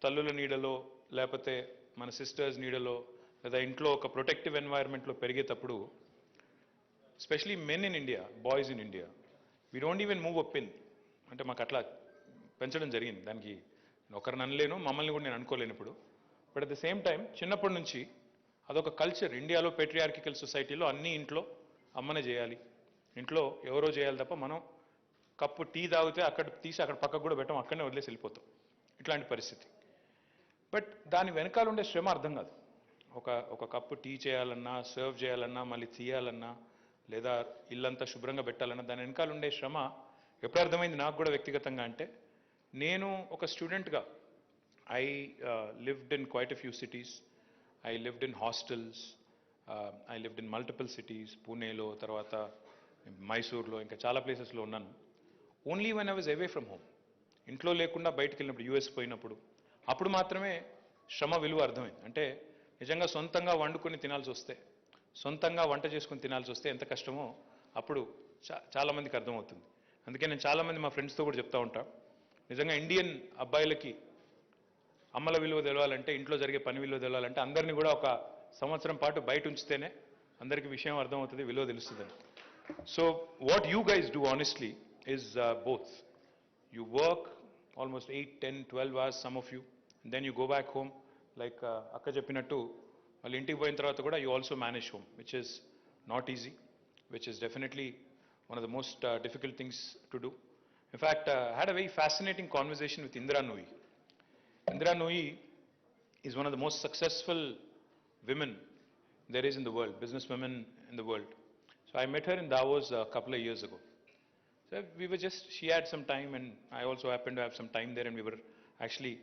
తల్లుల నీడలో, లేకపోతే మన సిస్టర్స్ నీడలో, లేదా ఇంట్లో ఒక ప్రొటెక్టివ్ ఎన్వైర్న్మెంట్లో పెరిగేటప్పుడు, especially men in India, boys in India, we don't even move up in. అంటే మాకు అట్లా పెంచడం జరిగింది. దానికి ఒకరిని అనలేను, మమ్మల్ని కూడా నేను అనుకోలేను ఇప్పుడు. But at the same time చిన్నప్పటి నుంచి అదొక కల్చర్. ఇండియాలో పేట్రియార్కికల్ సొసైటీలో అన్ని ఇంట్లో అమ్మనే చేయాలి, ఇంట్లో ఎవరో చేయాలి తప్ప మనం కప్పు టీ తాగితే అక్కడ తీసి అక్కడ పక్కకు కూడా పెట్టాం, అక్కడనే వదిలేసి వెళ్ళిపోతాం. ఇట్లాంటి పరిస్థితి. బట్ దాని వెనకాల ఉండే శ్రమ అర్థం కాదు. ఒక కప్పు టీ చేయాలన్నా, సర్వ్ చేయాలన్నా, మళ్ళీ తీయాలన్నా, లేదా ఇల్లంతా శుభ్రంగా పెట్టాలన్నా, దాని వెనకాల ఉండే శ్రమ ఎప్పుడు అర్థమైంది నాకు కూడా వ్యక్తిగతంగా అంటే, నేను ఒక స్టూడెంట్గా I lived in quite a few cities. I lived in hostels. I lived in multiple cities. Pune-lo, tarvata Mysore-lo, ఇంకా చాలా ప్లేసెస్లో ఉన్నాను. Only when I was away from home, ఇంట్లో లేకుండా బయటకు వెళ్ళినప్పుడు, యూఎస్ పోయినప్పుడు, అప్పుడు మాత్రమే శ్రమ విలువ అర్థమైంది. అంటే నిజంగా సొంతంగా వండుకొని తినాల్సి వస్తే, సొంతంగా వంట చేసుకొని తినాల్సి వస్తే ఎంత కష్టమో అప్పుడు చాలామందికి అర్థమవుతుంది. అందుకే నేను చాలామంది మా ఫ్రెండ్స్తో కూడా చెప్తా ఉంటా, నిజంగా ఇండియన్ అబ్బాయిలకి అమ్మల విలువ తెలవాలంటే, ఇంట్లో జరిగే పని విలువ తెలవాలంటే అందరినీ కూడా ఒక సంవత్సరం పాటు బయట ఉంచితేనే అందరికీ విషయం అర్థమవుతుంది, విలువ తెలుస్తుందని. So what you guys do honestly is both. You work almost 8, 10, 12 hours, some of you, and then you go back home, like akka cheppinattu valli intiki poyin tarvata kuda you also manage home, which is not easy, which is definitely one of the most difficult things to do. In fact, I had a very fascinating conversation with Indira Nooyi. Indira Nooyi is one of the most successful women there is in the world, business women in the world. So I met her in Davos a couple of years ago. So we were just, she had some time and I also happened to have some time there, and we were actually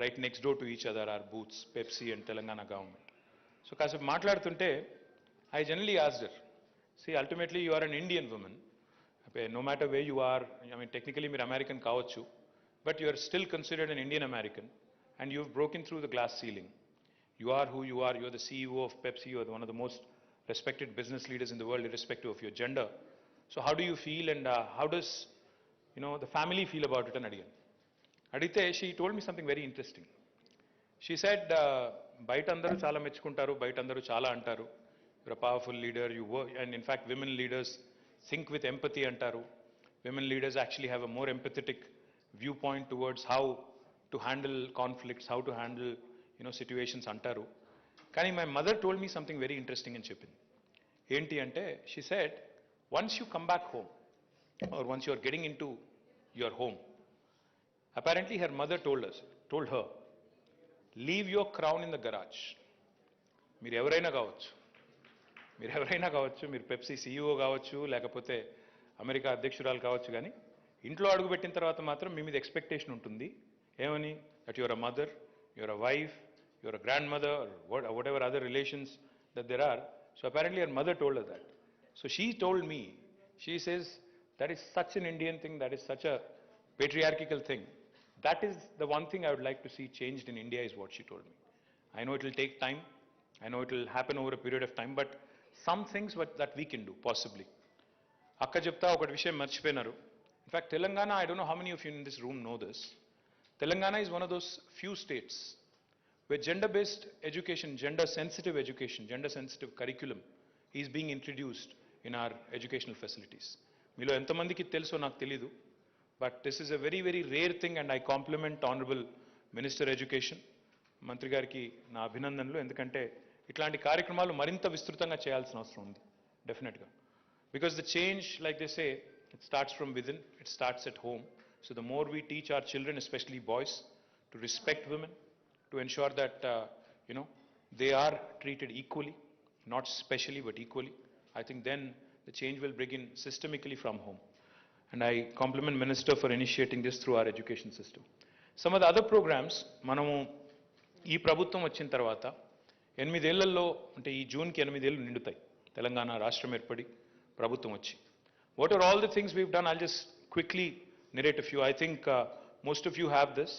right next door to each other, our booths, Pepsi and Telangana government. So kasepu maatladutunte, I generally asked her, see, ultimately you are an Indian woman. No matter where you are, I mean technically meer American kavachu, but you are still considered an Indian American, and you've broken through the glass ceiling. You are who you are. You are the CEO of Pepsi. You are one of the most respected business leaders in the world, irrespective of your gender. So how do you feel, and how does, the family feel about it? And అడిగితే she told me something very interesting. She said, బయట అందరూ చాలా మెచ్చుకుంటారు, బయట అందరూ చాలా అంటారు, you're a powerful leader, you work, and in fact women leaders think with empathy అంటారు. Women leaders actually have a more empathetic viewpoint towards how to handle conflicts, how to handle situations అంటారు. కానీ my mother told me something very interesting అని చెప్పింది. ఏంటి అంటే, she said, once you come back home, or once you are getting into your home, apparently her mother told her, leave your crown in the garage. మీరు ఎవరైనా కావచ్చు, మీరు Pepsi CEO కావచ్చు, లేకపోతే అమెరికా అధ్యక్షురాలు కావచ్చు, కానీ ఇంట్లో అడుగుపెట్టిన తర్వాత మాత్రం మీ మీద ఎక్స్పెక్టేషన్ ఉంటుంది. ఏమని? That your a mother, your a wife, your a grandmother, whatever other relations that there are. So apparently her mother told her that. So she told me, she says, that is such an Indian thing, that is such a patriarchal thing. That is the one thing I would like to see changed in India, is what she told me. I know it will take time, I know it will happen over a period of time, but some things that we can do, possibly. Akka chepta okati vishayam marchipoyaru. In fact, Telangana, I don't know how many of you in this room know this, Telangana is one of those few states where gender-based education, gender-sensitive education, gender-sensitive curriculum is being introduced in our educational facilities. మీలో ఎంతమందికి తెలుసో నాకు తెలీదు, but this is a very very rare thing, and I complement honourable minister education, మంత్రి గారికి నా అభినందనలు. ఎందుకంటే ఇట్లాంటి కార్యక్రమాలు మరింత విస్తృతంగా చేయాల్సిన అవసరం ఉంది డెఫినెట్గా. Because the change, like they say, it starts from within, it starts at home. So the more we teach our children, especially boys, to respect women, to ensure that they are treated equally, not specially but equally, I think then the change will begin systemically from home. And I compliment Minister for initiating this through our education system. Some of the other programs, మనము ఈ ప్రభుత్వం వచ్చిన తర్వాత 8 ఏళ్లలో, అంటే ఈ జూన్కి 8 ఏళ్ళు నిండుతాయి తెలంగాణ రాష్ట్రం ఏర్పడి ప్రభుత్వం వచ్చి. What are all the things we've done? I'll just quickly narrate a few. I think most of you have this.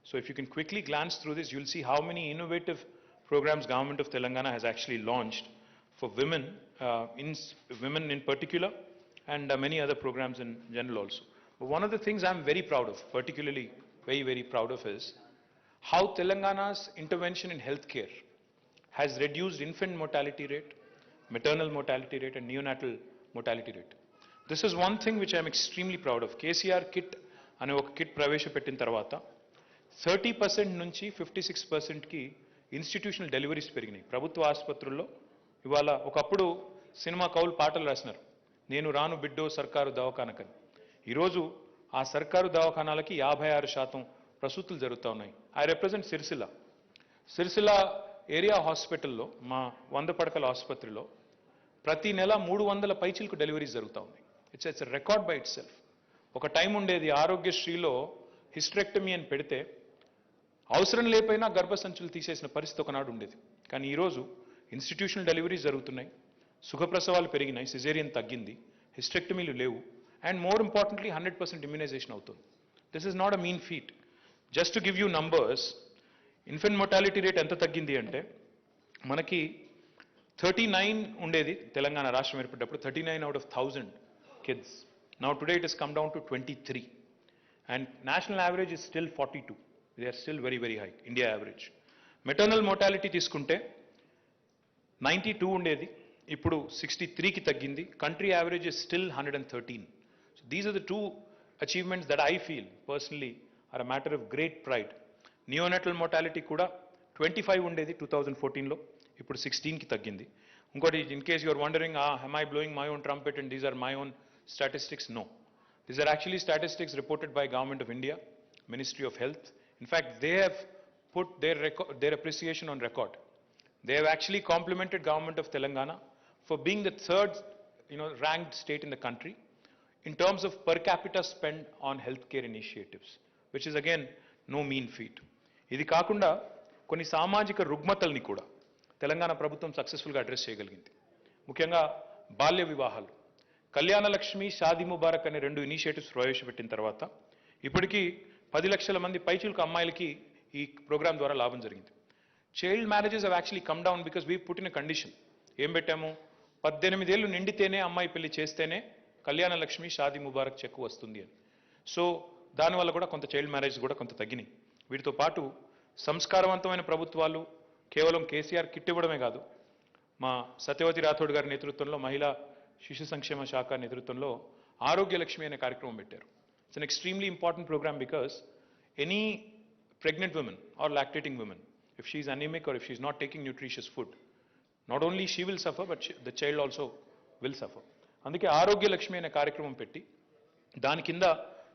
So if you can quickly glance through this, you'll see how many innovative programs government of Telangana has actually launched for women, women in particular, and many other programs in general also. But one of the things I'm very proud of, particularly very, very proud of, is how Telangana's intervention in healthcare has reduced infant mortality rate, maternal mortality rate, and neonatal mortality rate. This is one thing which I'm extremely proud of. KCR kit అనే ఒక kit ప్రవేశపెట్టిన తర్వాత 30% నుంచి 56%కి institutional deliveries పెరిగినాయి ప్రభుత్వ ఆసుపత్రుల్లో. ఇవాళ ఒకప్పుడు సినిమా కౌలు పాటలు రాసినారు, నేను రాను బిడ్డో సర్కారు దవాఖానకని. ఈరోజు ఆ సర్కారు దవాఖానాలకి 56% ప్రసూతులు జరుగుతూ ఉన్నాయి. ఐ రిప్రజెంట్ సిరిసిల్ల ఏరియా హాస్పిటల్లో, మా 100 పడకల ఆసుపత్రిలో ప్రతి నెల 300 పైచిలకు డెలివరీస్ జరుగుతూ ఉన్నాయి. It's record by it self. ఒక టైం ఉండేది ఆరోగ్యశ్రీలో హిస్టరెక్టమీ అని పెడితే అవసరం లేకపోయినా గర్భసంచులు తీసేసిన పరిస్థితి ఒకనాడు ఉండేది. కానీ ఈరోజు ఇన్స్టిట్యూషనల్ డెలివరీస్ జరుగుతున్నాయి, సుఖప్రసవాలు పెరిగినాయి, సిజేరియన్ తగ్గింది, హిస్టెక్టమీలు లేవు, అండ్ మోర్ ఇంపార్టెంట్లీ 100% ఇమ్యునైజేషన్ అవుతుంది. This is not a mean feet. Just to give you numbers, infant mortality rate ఎంత తగ్గింది అంటే మనకి 39 ఉండేది తెలంగాణ రాష్ట్రం ఏర్పడ్డప్పుడు, 39 out of 1000 kids. Now today it has come down to 23. And national average is still 42. They are still very, very high, India average. Maternal mortality తీసుకుంటే 92 ఉండేది, ఇప్పుడు 63కి తగ్గింది. Country average is still 113. So these are the two achievements that I feel personally are a matter of great pride. Neonatal mortality కూడా 25 ఉండేది 2014లో, ఇప్పుడు 16కి తగ్గింది. ఇంకోటి, in case you are wondering, am I blowing my own trumpet and these are my own statistics? No. These are actually statistics reported by Government of India, Ministry of Health. In fact, they have put their appreciation on record. They have actually complimented Government of Telangana for being the third, ranked state in the country in terms of per capita spend on healthcare initiatives, which is again no mean feat. ఇది కాకుండా కొన్ని సామాజిక రుగ్మతల్ని కూడా తెలంగాణ ప్రభుత్వం సక్సెస్ఫుల్గా address చేయగలిగింది. ముఖ్యంగా బాల్య వివాహాలు, కళ్యాణ లక్ష్మి, షాదీ ముబారక్ అనే 2 ఇనిషియేటివ్స్ ప్రవేశపెట్టిన తర్వాత ఇప్పటికీ 10 లక్షల మంది పైచిలకు అమ్మాయిలకి ఈ ప్రోగ్రామ్ ద్వారా లాభం జరిగింది. Child marriages have actually come down because we put in a condition. ఏం పెట్టాము? 18 ఏళ్ళు నిండితేనే అమ్మాయి పెళ్లి చేస్తేనే కళ్యాణ లక్ష్మి, షాదీ ముబారక్ చెక్ వస్తుంది అని. సో దానివల్ల కూడా కొంత చైల్డ్ మ్యారేజ్ కూడా కొంత తగ్గినాయి. వీటితో పాటు సంస్కారవంతమైన ప్రభుత్వాలు కేవలం కేసీఆర్ కిట్ ఇవ్వడమే కాదు, మా సత్యవతి రాథోడ్ గారి నేతృత్వంలో మహిళా శిశు సంక్షేమ శాఖ నేతృత్వంలో ఆరోగ్య లక్ష్మి అనే కార్యక్రమం పెట్టారు. It's an extremely important program because any pregnant woman or lactating woman, if she is anemic or if she is not taking nutritious food, not only she will suffer but the child also will suffer. అందుకే ఆరోగ్య లక్ష్మి అనే కార్యక్రమం పెట్టి దాని కింద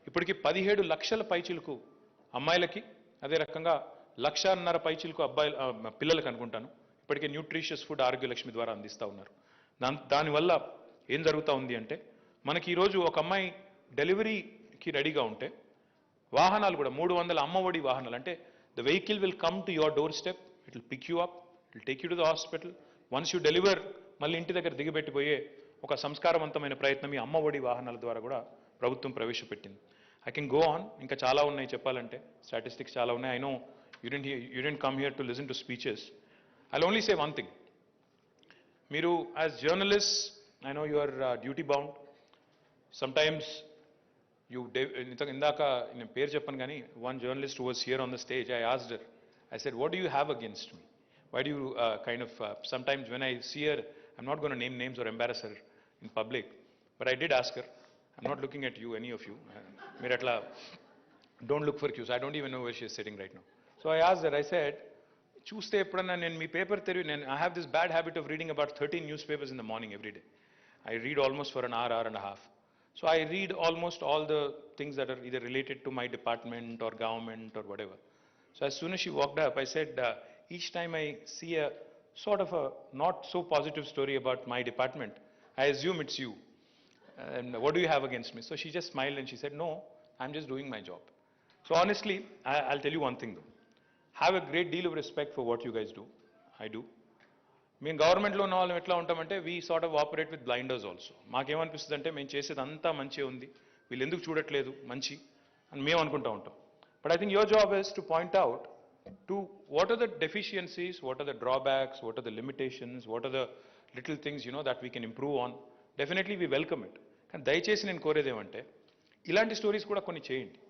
ఇప్పటికి 17 లక్షల పైచిలకు అమ్మాయిలకి, అదే రకంగా 1.5 లక్షల పైచిలకు పిల్లలకు అనుకుంటాను ఇప్పటికే న్యూట్రిషియస్ ఫుడ్ ఆరోగ్య లక్ష్మి ద్వారా అందిస్తూ ఉన్నారు. దానివల్ల ఏం జరుగుతూ ఉంది అంటే మనకి ఈరోజు ఒక అమ్మాయి డెలివరీకి రెడీగా ఉంటే వాహనాలు కూడా 300 అమ్మఒడి వాహనాలు, అంటే the vehicle will come to your door step, it will pick you up, it will take you to the hospital, once you deliver మళ్ళీ ఇంటి దగ్గర దిగబెట్టిపోయే ఒక సంస్కారవంతమైన ప్రయత్నం ఈ అమ్మఒడి వాహనాల ద్వారా కూడా ప్రభుత్వం ప్రవేశపెట్టింది. ఐ కెన్ గో ఆన్, ఇంకా చాలా ఉన్నాయి చెప్పాలంటే, స్టాటిస్టిక్స్ చాలా ఉన్నాయి. I know you didn't come here to listen to speeches. I will only say one thing. మీరు as journalist, I know you are duty bound. Sometimes ఇందాక నేను పేరు చెప్పను కానీ one journalist was here on the stage. I asked her, I said, what do you have against me? Why do you kind of, sometimes when I see her, I'm not going to name names or embarrass her in public, but I did ask her. I'm not looking at you, any of you. Miratla, don't look for cues. I don't even know where she is sitting right now. So I asked her, I said, చూస్తే ఎప్పుడన్నా నేను మీ paper తెరివి, I have this bad habit of reading about 13 newspapers in the morning every day. I read almost for an hour, hour and a half. So I read almost all the things that are either related to my department or government or whatever. So as soon as she walked up, I said, each time I see a sort of a not so positive story about my department, I assume it's you. And what do you have against me? So she just smiled and she said, no, I'm just doing my job. So honestly, I'll tell you one thing though. Have a great deal of respect for what you guys do. I do. మేము గవర్నమెంట్లో ఉన్న వాళ్ళం ఎట్లా ఉంటామంటే we sort of operate with blinders also. మాకేమనిపిస్తుంది అంటే మేము చేసేది అంతా మంచిగా ఉంది, వీళ్ళు ఎందుకు చూడట్లేదు మంచి అని మేము అనుకుంటూ ఉంటాం. But I think your job is to point out to what are the deficiencies, what are the drawbacks, what are the limitations, what are the little things, that we can improve on. Definitely we welcome it. కానీ దయచేసి నేను కోరేది ఏమంటే ఇలాంటి stories కూడా కొన్ని చేయండి.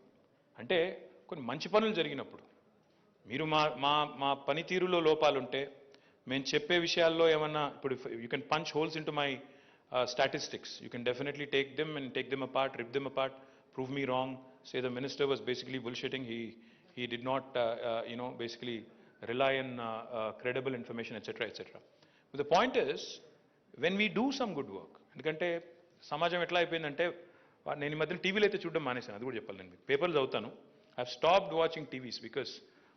అంటే కొన్ని మంచి పనులు జరిగినప్పుడు మీరు మా పనితీరులో లోపాలుంటే, మేము చెప్పే విషయాల్లో ఏమన్నా, ఇప్పుడు you can punch holes in to my statistics, you can definitely take them and take them apart, rip them apart, prove me wrong, say the minister was basically bullshitting, he did not, basically rely on credible information, etc., etc. But the point is, when we do some good work, ఎందుకంటే సమాజం ఎట్లా అయిపోయిందంటే, నేను ఈ మధ్యన టీవీలో అయితే చూడడం మానేశాను, అది కూడా చెప్పాలి. నేను పేపర్లు చదువుతాను. I have stopped watching TVs because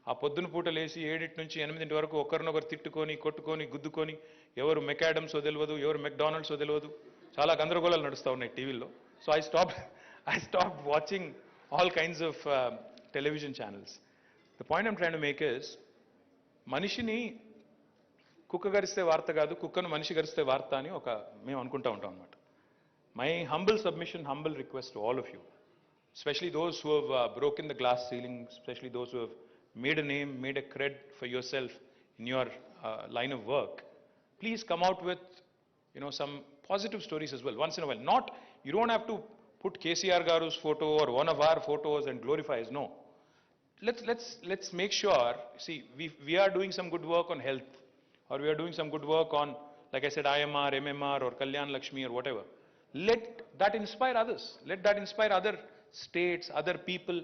ఆ పొద్దున పూట లేసి 7 నుంచి 8 వరకు ఒకరినొకరు తిట్టుకొని కొట్టుకొని గుద్దుకొని, ఎవరు మెకాడమ్సో తెలియదు, ఎవరు మెక్డానల్డ్సో తెలియదు, చాలా గందరగోళాలు నడుస్తూ ఉన్నాయి టీవీల్లో. So I stopped watching all kinds of television channels. The point I'm trying to make is, మనిషిని కుక్క గరిస్తే వార్త కాదు, కుక్కను మనిషి గరిస్తే వార్త అని మేము అనుకుంటా ఉంటాం అన్నమాట. My humble submission, humble request to all of you, especially those who have broken the glass ceiling, especially those who have made a name, made a cred for yourself in your line of work, please come out with, some positive stories as well, once in a while. Not, you don't have to put KCR Garu's photo or one of our photos and glorify us, no. Let's make sure, see, we are doing some good work on health, or we are doing some good work on, like I said, IMR, MMR, or Kalyan Lakshmi, or whatever. Let that inspire others. Let that inspire other states, other people.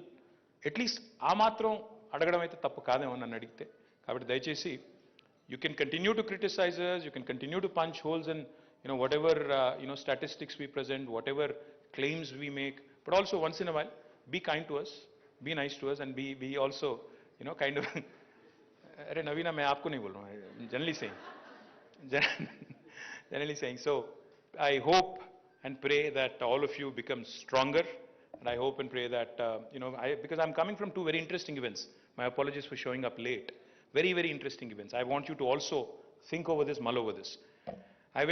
At least ఆ మాత్రం అడగడం అయితే తప్పు కాదేమో నన్ను అడిగితే. కాబట్టి దయచేసి you can continue to criticize us, you can continue to punch holes in whatever statistics we present, whatever claims we make, but also once in a while be kind to us, be nice to us, and be also kind of अरे नवीना मैं आपको नहीं बोल रहा हूँ, generally saying. So I hope and pray that all of you become stronger, and I hope and pray that because I'm coming from two very interesting events. My apologies for showing up late. Very, very interesting events. I want you to also think over this, mull over this. I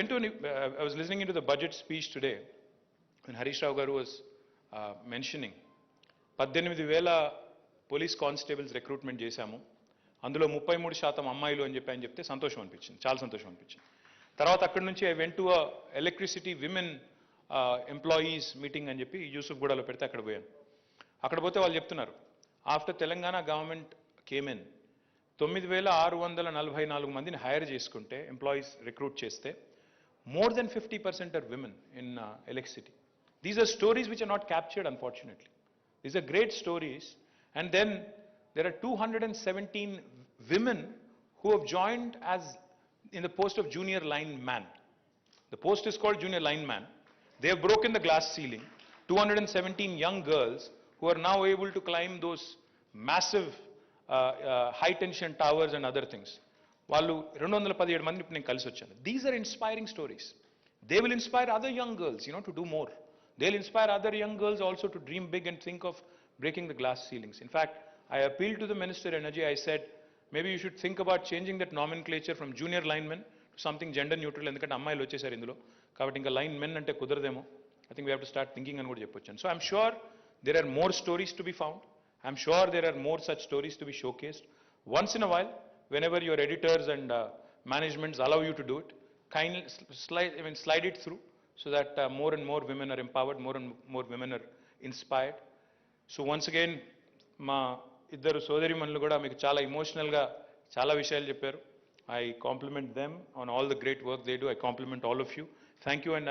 was listening into the budget speech today, when Harish Rao Garu was mentioning 18,000 police constables recruitment చేశాము, అందులో 33% అమ్మాయిలు అని చెప్తే సంతోషం అనిపించింది, చాలా సంతోషం అనిపించింది. తర్వాత అక్కడి నుంచి I went to electricity women employees meeting అని చెప్పి యూసుఫ్గూడలో పెడితే అక్కడ పోయాను. అక్కడ పోతే వాళ్ళు చెప్తున్నారు, after Telangana government came in 9,644 మందిని హైర్ చేసుకుంటే, ఎంప్లాయీస్ రిక్రూట్ చేస్తే, more than 50% are women in electricity. These are stories which are not captured, unfortunately. These are great stories. And then there are 217 women who have joined as in the post of junior lineman. The post is called junior lineman. They have broken the glass ceiling. 217 young girls who are now able to climb those massive high tension towers and other things. వాళ్ళు 217 మంది ఇప్పుడు నేను కలిసి వచ్చాను. These are inspiring stories. They will inspire other young girls, to do more. They'll inspire other young girls also to dream big and think of breaking the glass ceilings. In fact, I appealed to the Minister of Energy. I said, maybe you should think about changing that nomenclature from junior linemen to something gender neutral, ఎందుకంటే అమ్మాయిలు వచ్చేసారు ఇందులో, కాబట్టి ఇంకా line men అంటే కుదరదేమో. I think we have to start thinking అని కూడా చెప్పొచ్చాను. So I'm sure there are more stories to be found. I'm sure there are more such stories to be showcased. Once in a while, whenever your editors and managements allow you to do it, kindly slide it through so that more and more women are empowered, more and more women are inspired. So once again, మా ఇద్దరు సోదరిమణులు కూడా మీకు చాలా ఎమోషనల్గా చాలా విషయాలు చెప్పారు. I compliment them on all the great work they do. I compliment all of you. Thank you, and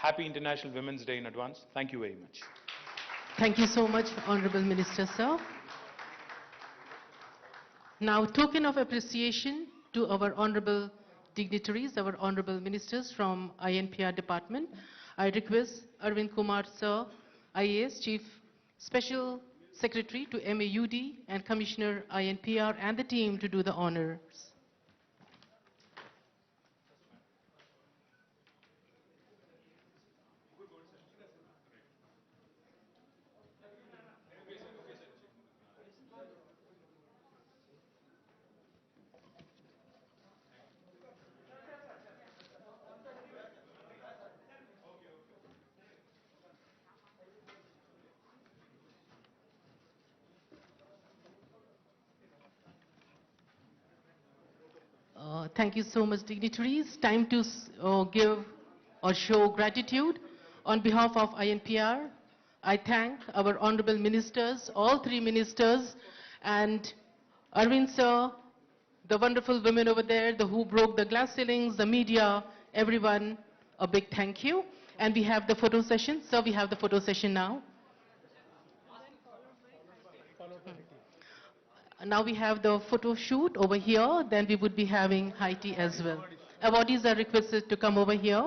happy International Women's Day in advance. Thank you very much. Thank you so much, Honorable Minister, sir. Now, token of appreciation to our honorable dignitaries, our honorable ministers from INPR department, I request Arvind Kumar, sir, IAS Chief Special Secretary to MAUD and Commissioner INPR and the team to do the honors. Thank you so much, dignitaries. Time to give or show gratitude. On behalf of INPR, I thank our honorable ministers, all three ministers, and Arvind sir, the wonderful women over there, who broke the glass ceilings, the media, everyone, a big thank you. And we have the photo session. Sir, we have the photo session now. Now we have the photo shoot over here, then we would be having high tea as well. Awardees are requested to come over here.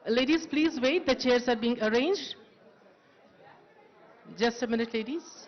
Ladies, please wait. The chairs are being arranged. Just a minute, ladies.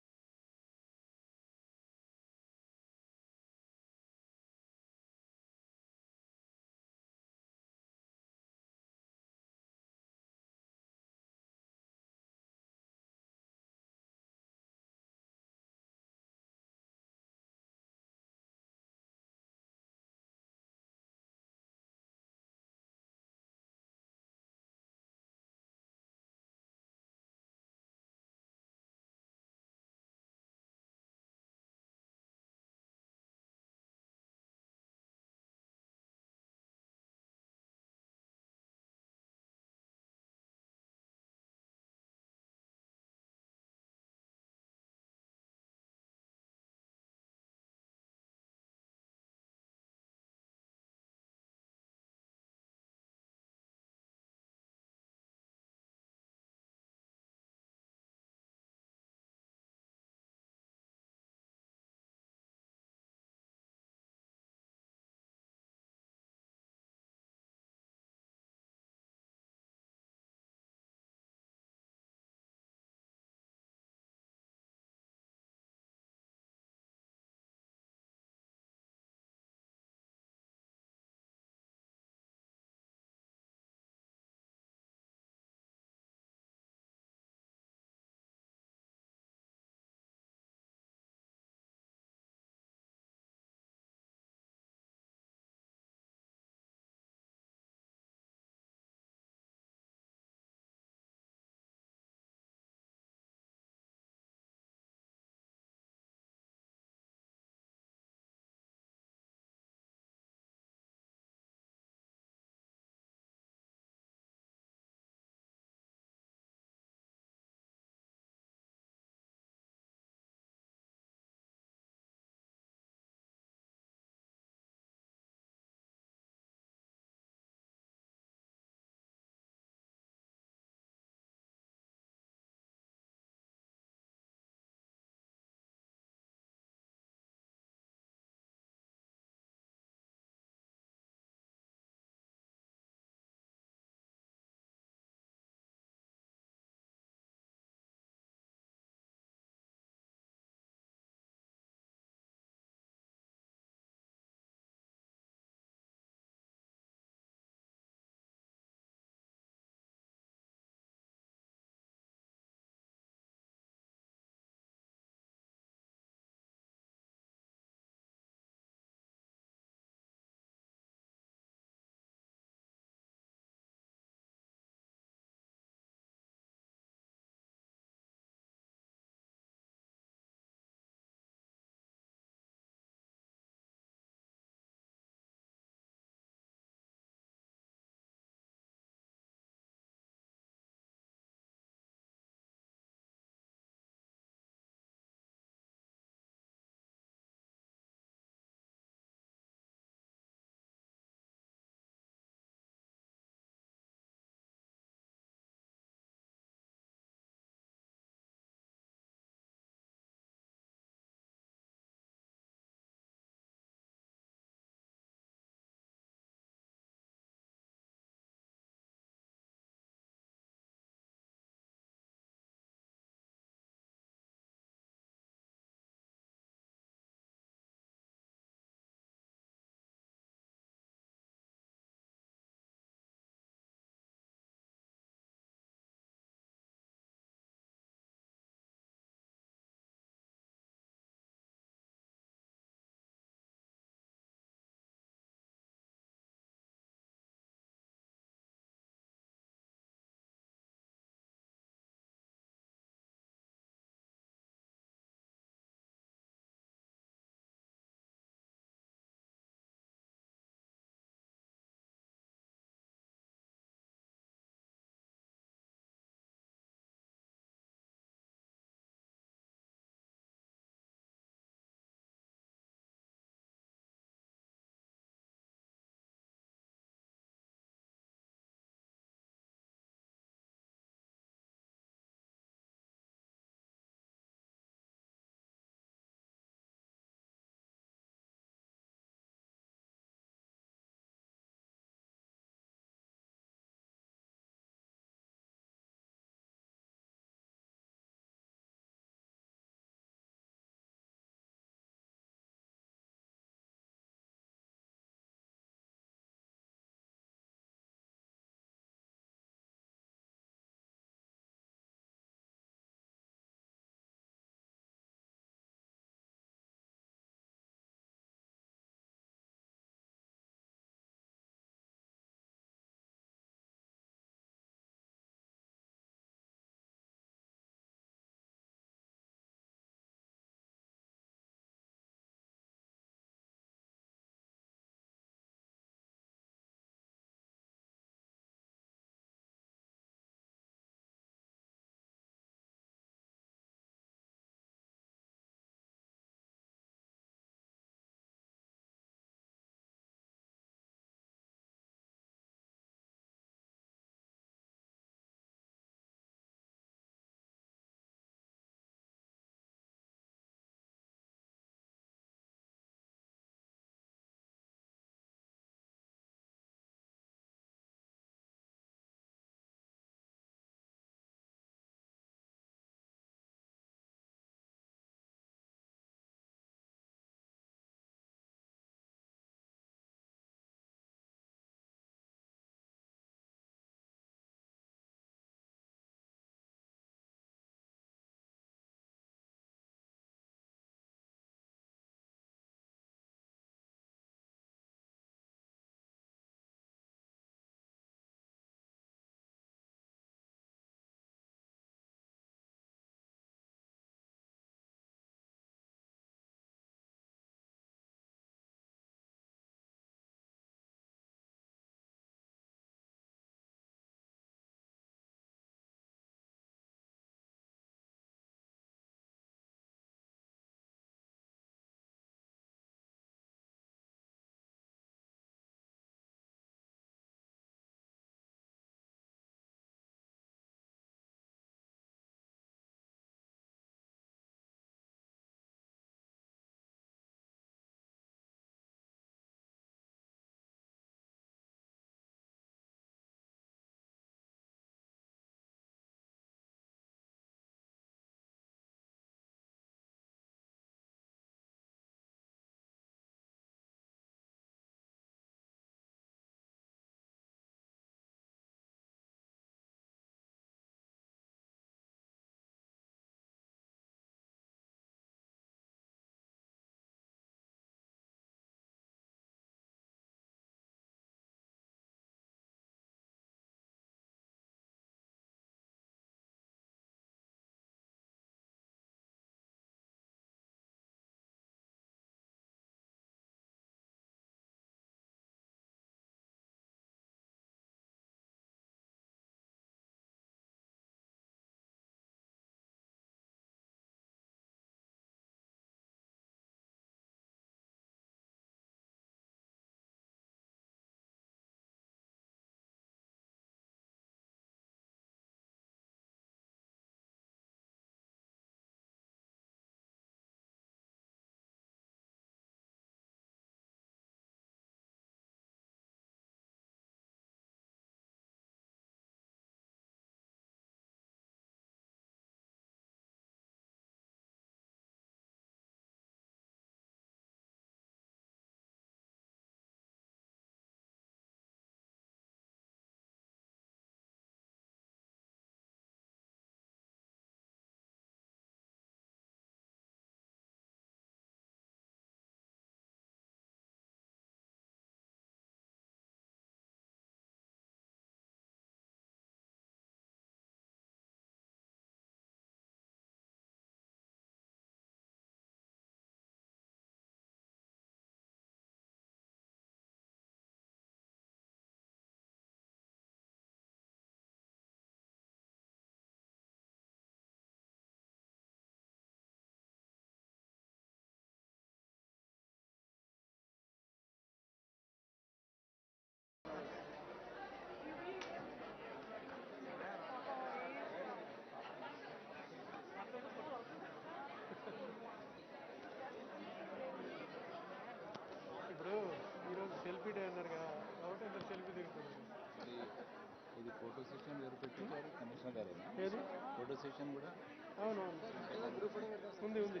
Commissioner గారు ఏది photo session కూడా అవునవును ఉంది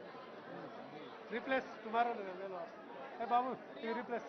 replace tomorrow నేను ఏ బాబు replace